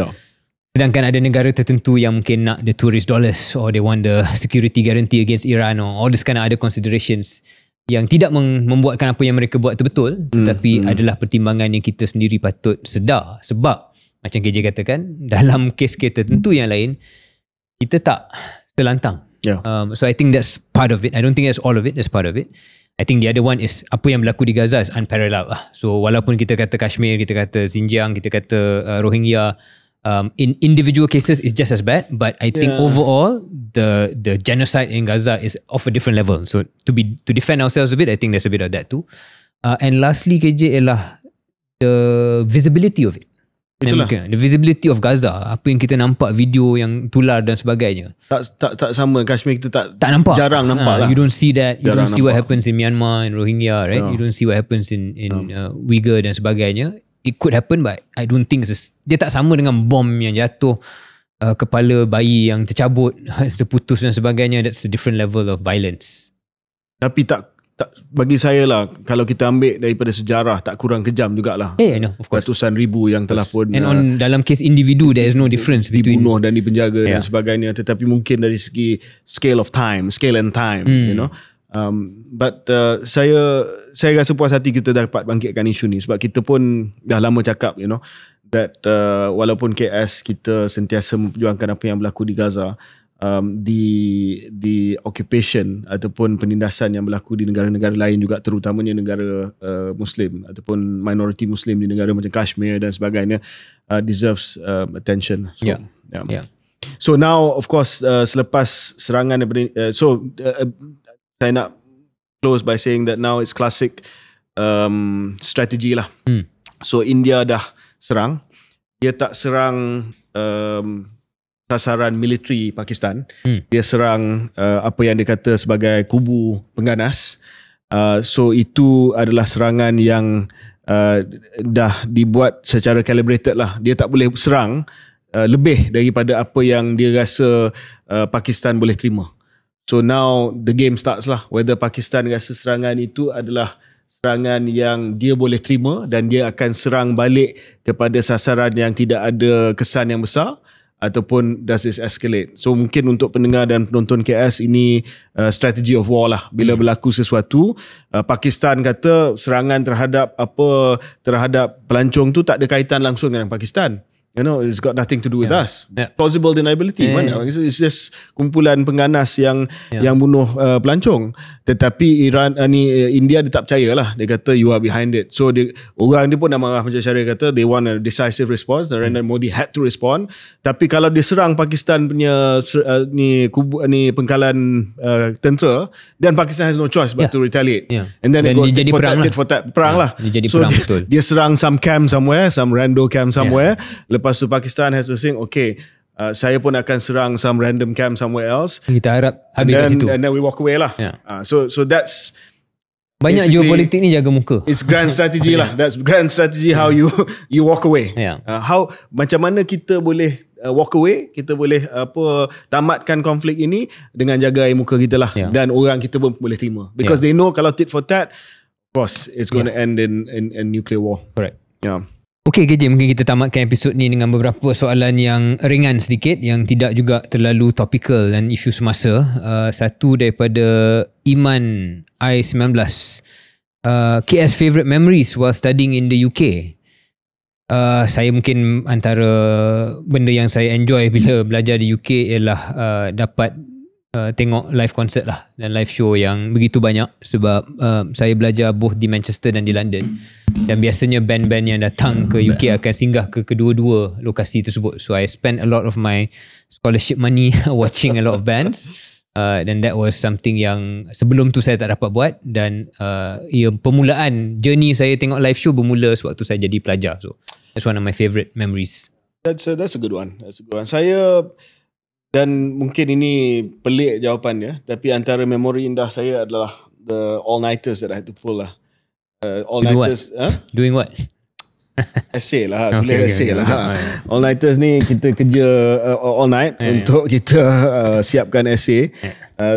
Sedangkan ada negara tertentu yang mungkin nak the tourist dollars or they want the security guarantee against Iran or all this kind of other considerations yang tidak membuatkan apa yang mereka buat itu betul, tetapi adalah pertimbangan yang kita sendiri patut sedar. Sebab macam KJ katakan, dalam kes-kes tertentu yang lain kita tak terlantang. So I think that's part of it. I don't think that's all of it. That's part of it. I think the other one is apa yang berlaku di Gaza is unparalleled lah. So walaupun kita kata Kashmir, kita kata Xinjiang, kita kata Rohingya, in individual cases is just as bad, but I think overall the genocide in Gaza is of a different level. So to defend ourselves a bit, I think there's a bit of that too. And lastly KJ ialah the visibility of it. The visibility of Gaza, apa yang kita nampak video yang tular dan sebagainya, tak sama. Kashmir kita tak nampak, jarang nampak lah. You don't see that. You Jarang don't see what nampak. happens in Myanmar and Rohingya, right? You don't see what happens in Uyghur dan sebagainya. It could happen, but I don't think dia tak sama dengan bom yang jatuh, kepala bayi yang tercabut, terputus dan sebagainya. That's a different level of violence. Tapi tak bagi saya lah, kalau kita ambil daripada sejarah, tak kurang kejam jugalah. I know, of course. Ratusan ribu yang telah pun And dalam kes individu, there is no difference between dibunuh dan dipenjaga dan sebagainya. Tetapi mungkin dari segi scale and time, you know. But saya rasa puas hati kita dapat bangkitkan isu ni, sebab kita pun dah lama cakap, you know, that walaupun KS kita sentiasa memperjuangkan apa yang berlaku di Gaza, the occupation ataupun penindasan yang berlaku di negara-negara lain juga, terutamanya negara Muslim ataupun minoriti Muslim di negara macam Kashmir dan sebagainya, deserves attention. So, so now of course selepas serangan daripada saya nak close by saying that now it's classic strategy lah. So India dah serang, dia tak serang sasaran militeri Pakistan. Dia serang apa yang dikata sebagai kubu pengganas. So itu adalah serangan yang dah dibuat secara calibrated lah. Dia tak boleh serang lebih daripada apa yang dia rasa Pakistan boleh terima. So now the game starts lah. Whether Pakistan rasa serangan itu adalah serangan yang dia boleh terima dan dia akan serang balik kepada sasaran yang tidak ada kesan yang besar, ataupun does it escalate. So mungkin untuk pendengar dan penonton KS ini strategy of war lah. Bila berlaku sesuatu, Pakistan kata serangan terhadap pelancong tu tak ada kaitan langsung dengan Pakistan. You know, it's got nothing to do with us. Plausible deniability. Mana? It's just kumpulan pengganas yang bunuh pelancong. Tetapi India dia tak percaya lah. Dia kata you are behind it. So orang dia pun dah marah, macam Syaril kata, they want a decisive response. Narendra Modi had to respond. Tapi kalau dia serang Pakistan punya pengkalan tentera, then Pakistan has no choice but to retaliate. And then it goes tit for tat, perang lah. Dia jadi so perang betul. Dia serang some camp somewhere, some rando camp somewhere. Lepas tu Pakistan has to think, okay, saya pun akan serang some random camp somewhere else. Kita harap habis kat situ. And then we walk away lah. So that's banyak geopolitik ni jaga muka. It's grand strategy lah. That's grand strategy how you walk away. How macam mana kita boleh walk away, kita boleh tamatkan konflik ini dengan jaga air muka kita lah. Dan orang kita pun boleh terima. Because they know kalau tit for tat, of course it's going to end in nuclear war. Correct. Okey KJ, mungkin kita tamatkan episod ni dengan beberapa soalan yang ringan sedikit, yang tidak juga terlalu topical dan isu semasa. Satu daripada Iman I19. KS favourite memories while studying in the UK. Saya mungkin antara benda yang saya enjoy bila belajar di UK ialah dapat tengok live concert lah dan live show yang begitu banyak, sebab saya belajar both di Manchester dan di London, dan biasanya band-band yang datang ke UK akan singgah ke kedua-dua lokasi tersebut. So I spent a lot of my scholarship money watching a lot of bands, dan that was something yang sebelum tu saya tak dapat buat, dan permulaan journey saya tengok live show bermula sewaktu saya jadi pelajar. So that's one of my favourite memories. That's a good one. Saya, dan mungkin ini pelik jawapannya, tapi antara memori indah saya adalah the all-nighters that I had to pull lah. all-nighters. Doing what? Essay lah, tulis essay lah. All-nighters ni kita kerja all night untuk kita siapkan essay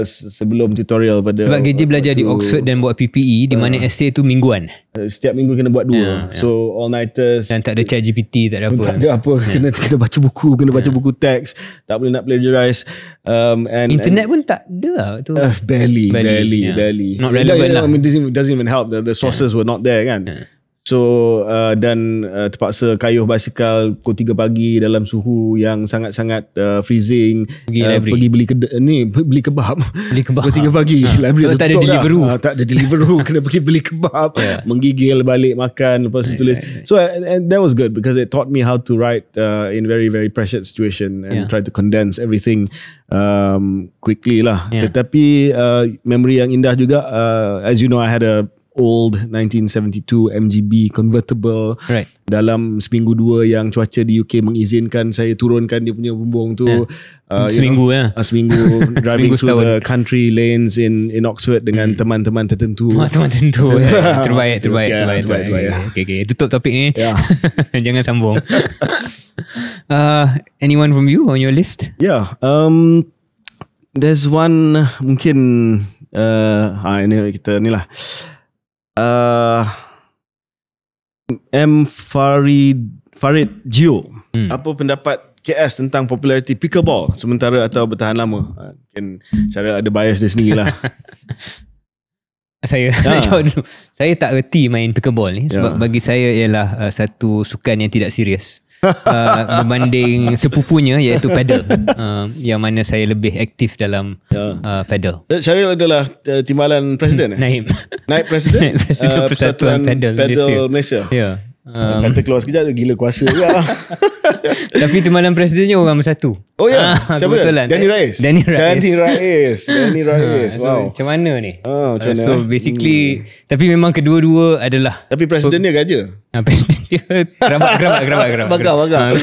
sebelum tutorial pada. Sebab KJ belajar di Oxford dan buat PPE di mana essay tu mingguan. Setiap minggu kena buat 2. So all-nighters. Dan tak ada chat GPT, tak ada apa. Tak ada apa. Kena baca buku, kena baca buku teks. Tak boleh nak plagiarize. Internet pun tak ada lah tu. Barely. Not relevant lah. I mean, it doesn't even help. The sources were not there kan. So dan terpaksa kayuh basikal pukul 3 pagi dalam suhu yang sangat-sangat freezing, pergi beli kebab pukul 3 pagi. Library tak ada Deliveroo. Tak ada Deliveroo. Kena pergi beli kebab, menggigil balik makan, lepas tu tulis. So and that was good because it taught me how to write in very very pressured situation and try to condense everything quickly lah. Tetapi memory yang indah juga, as you know, I had a old 1972 MGB convertible. Dalam seminggu 2 yang cuaca di UK mengizinkan saya turunkan dia punya bumbung tu. Seminggu seminggu driving through the country lanes in Oxford dengan teman-teman tertentu. Terbaik. Okay. Tutup topik ni. Jangan sambung. Anyone from you on your list? There's one mungkin ini kita ni lah. Farid Gio. Apa pendapat KS tentang populariti pickleball sementara atau bertahan lama? Mungkin cara ada bias dia sendiri lah. Saya nak jawab dulu. Saya tak erti main pickleball ni sebab bagi saya ialah satu sukan yang tidak serius. Berbanding sepupunya iaitu paddle, yang mana saya lebih aktif dalam paddle. Syaril adalah timbalan presiden. Naib presiden Persatuan Paddle Malaysia. Kata keluar sekejap dia gila kuasa juga. Tapi timbalan presidennya orang bersatu. Oh ya, siapa dia? Danny Rais. Wow. Macam mana ni? So basically, tapi memang kedua-dua adalah. Tapi presiden dia gaja. Presiden dia kerabat. Bagar.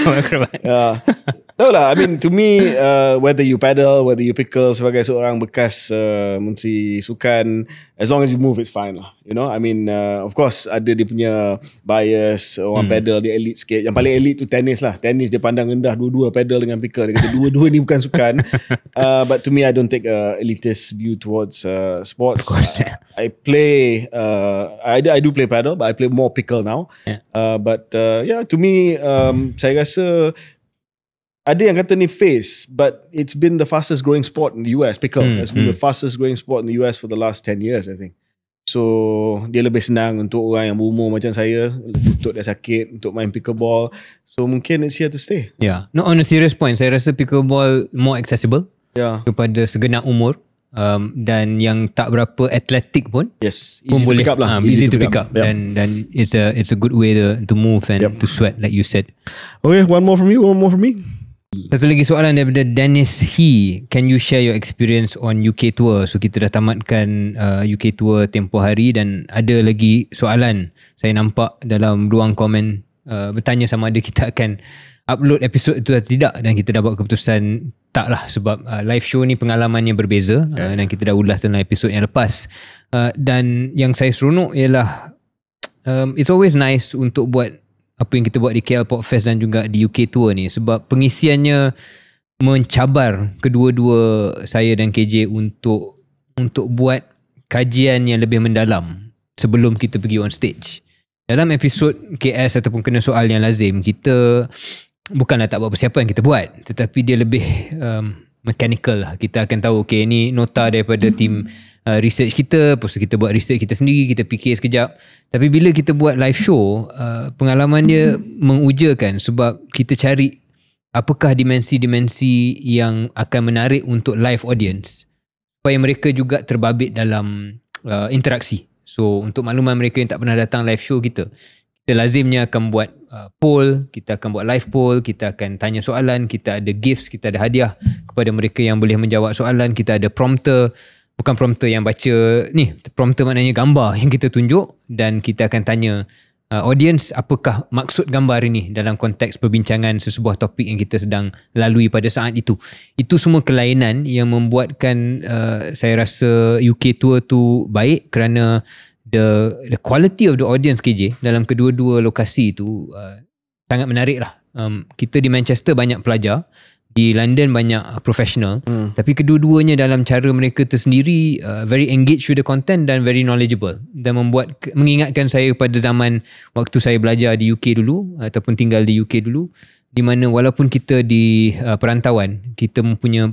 Tahu lah, I mean to me, whether you paddle, whether you pickle, sebagai seorang bekas menteri sukan, as long as you move it's fine lah. You know, I mean of course ada dia punya bias. Orang paddle dia elite sikit. Yang paling elite tu tenis lah. Tenis dia pandang rendah dua-dua paddle dengan pickle. Dia kata dua-dua ni bukan sukan. But to me I don't take a elitist view towards sports. I play I do play paddle, but I play more pickle now. But to me saya rasa ada yang kata ni phase, but it's been the fastest growing sport in the US. Pickle has been the fastest growing sport in the US for the last 10 years, I think. So dia lebih senang untuk orang yang berumur macam saya, lutut dia sakit untuk main pickleball. So mungkin it's here to stay. No, on a serious point, saya rasa pickleball more accessible kepada segenap umur. Dan yang tak berapa atletik pun easy pun boleh pick up lah. easy to pick up. Dan it's a good way to move and to sweat like you said. Okay, one more from me. Satu lagi soalan daripada Dennis He. Can you share your experience on UK tour? So kita dah tamatkan UK tour tempoh hari dan ada lagi soalan saya nampak dalam ruang komen bertanya sama ada kita akan upload episod itu atau tidak, dan kita dah buat keputusan tak lah, sebab live show ni pengalamannya berbeza dan kita dah ulas dalam episod yang lepas. Dan yang saya seronok ialah it's always nice untuk buat apa yang kita buat di KL Podfest dan juga di UK Tour ni, sebab pengisiannya mencabar kedua-dua saya dan KJ untuk buat kajian yang lebih mendalam sebelum kita pergi on stage. Dalam episod KS ataupun kena soal yang lazim, kita bukanlah tak buat persiapan, kita buat, tetapi dia lebih mechanical lah. Kita akan tahu okay, ni nota daripada tim research kita, lepas tu kita buat research kita sendiri, kita fikir sekejap. Tapi bila kita buat live show, pengalaman dia mengujakan sebab kita cari apakah dimensi-dimensi yang akan menarik untuk live audience supaya mereka juga terbabit dalam interaksi. So untuk makluman mereka yang tak pernah datang live show kita lazimnya akan buat poll, kita akan buat live poll, kita akan tanya soalan, kita ada gifts, kita ada hadiah kepada mereka yang boleh menjawab soalan, kita ada prompter, bukan prompter yang baca ni, prompter maknanya gambar yang kita tunjuk, dan kita akan tanya audience apakah maksud gambar ini dalam konteks perbincangan sesebuah topik yang kita sedang lalui pada saat itu. Itu semua kelainan yang membuatkan saya rasa UK Tour tu baik, kerana the quality of the audience KJ dalam kedua-dua lokasi tu sangat menarik lah. Kita di Manchester banyak pelajar, di London banyak professional, tapi kedua-duanya dalam cara mereka tersendiri very engaged with the content dan very knowledgeable, dan mengingatkan saya pada zaman waktu saya belajar di UK dulu ataupun tinggal di UK dulu, di mana walaupun kita di perantauan, kita mempunyai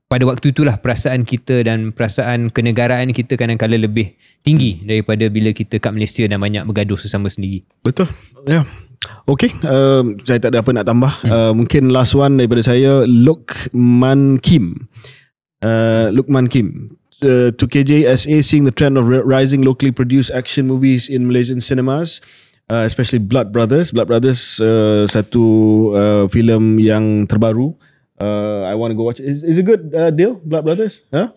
pada waktu itulah perasaan kita dan perasaan kenegaraan kita kadang-kadang lebih tinggi daripada bila kita kat Malaysia dan banyak bergaduh sesama sendiri. Betul. Ya. Okay, saya tak ada apa nak tambah. Mungkin last one daripada saya, Luqman Kim. Luqman Kim. To KJSA, seeing the trend of rising locally produced action movies in Malaysian cinemas, especially Blood Brothers. Blood Brothers satu filem yang terbaru. I want to go watch it. Is it good deal? Blood Brothers? Huh?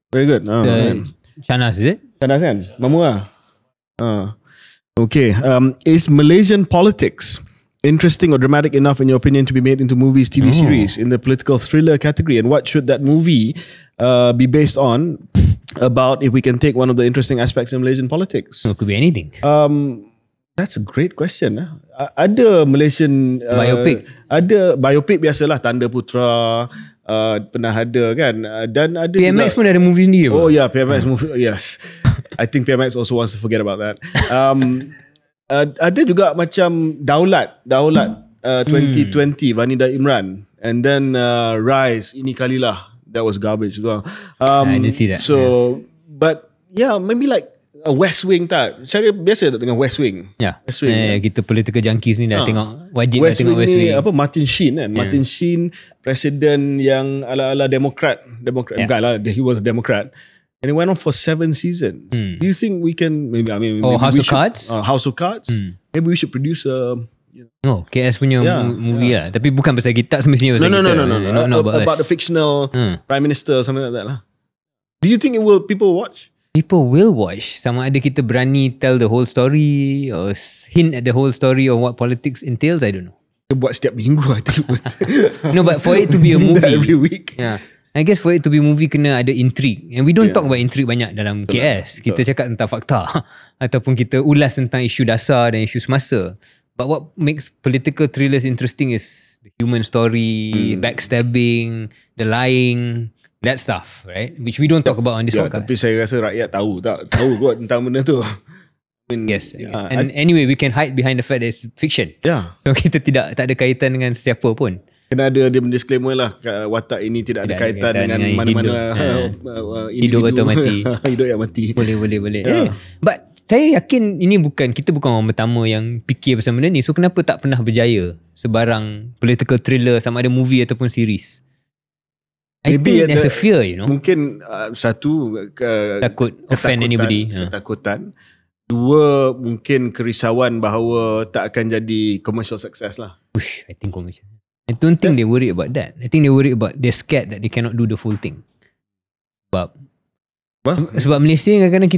Very good. Shanas, is it? Shanas kan? Mamua. Okay. Is Malaysian politics interesting or dramatic enough in your opinion to be made into movies, TV series in the political thriller category? And what should that movie be based on? About if we can take one of the interesting aspects in Malaysian politics. It could be anything. That's a great question. Ada Malaysian biopic. Ada biopic biasalah, Tanda Putra pernah ada kan, dan ada PMX juga, pun ada movie sendiri. Oh ya, PMX movie. Yes. I think PMX also wants to forget about that. Ada juga macam Daulat 2020 Vanida Imran, and then Rise, Ini Kalilah, that was garbage as well. I didn't see that. So but yeah, maybe like West Wing tak? Saya biasa tak dengan West Wing. Ya. West Wing. Kita political junkies ni dah tengok, wajib West dah tengok Wing West ni, Wing. apa, Martin Sheen kan? Yeah. Martin Sheen, presiden yang ala-ala Democrat. Bukan lah, he was a Democrat. And it went on for 7 seasons. Do you think we can, maybe House of Cards? House of Cards. Maybe we should produce a... KS punya movie lah. Tapi bukan pasal kita, tak semestinya pasal kita. No. Not about the fictional prime minister or something like that lah. Do you think people watch? People will watch. Sama ada kita berani tell the whole story or hint at the whole story of what politics entails, I don't know. Kita buat setiap minggu, I think. No, but for it to be a movie every week. Yeah, I guess for it to be a movie kena ada intrigue. And we don't talk about intrigue banyak dalam KS. Kita cakap tentang fakta ataupun kita ulas tentang isu dasar dan isu semasa. But what makes political thrillers interesting is the human story, backstabbing, the lying, that stuff, right? Which we don't talk about on this podcast. Tapi saya rasa rakyat tahu kot tentang benda tu. Yes. And anyway, we can hide behind the fact that it's fiction. Yeah. So kita tak ada kaitan dengan sesiapa pun. Kena ada dia disclaimer lah, watak ini tidak ada kaitan dengan mana-mana hidup atau mati. Hidup yang mati. Boleh. But saya yakin kita bukan orang pertama yang fikir pasal benda ni. So kenapa tak pernah berjaya sebarang political thriller sama ada movie ataupun series? I think there's a fear, Mungkin satu takut offend anybody. Ketakutan. Dua, mungkin kerisauan bahawa tak akan jadi commercial success lah. I think commercial. I don't think they worry about that. I think they worry about they're scared that they cannot do the full thing. Sebab Malaysia kadang-kadang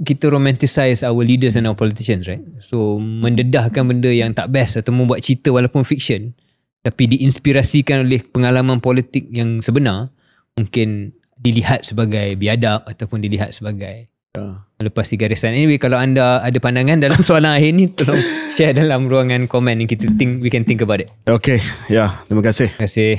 kita romanticize our leaders and our politicians, right? So mendedahkan benda yang tak best atau membuat cerita walaupun fiction, tapi diinspirasikan oleh pengalaman politik yang sebenar, mungkin dilihat sebagai biadab ataupun dilihat sebagai melepasi garisan. Anyway, kalau anda ada pandangan dalam soalan akhir ni, tolong share dalam ruangan komen yang we can think about it. Okay, terima kasih. Terima kasih.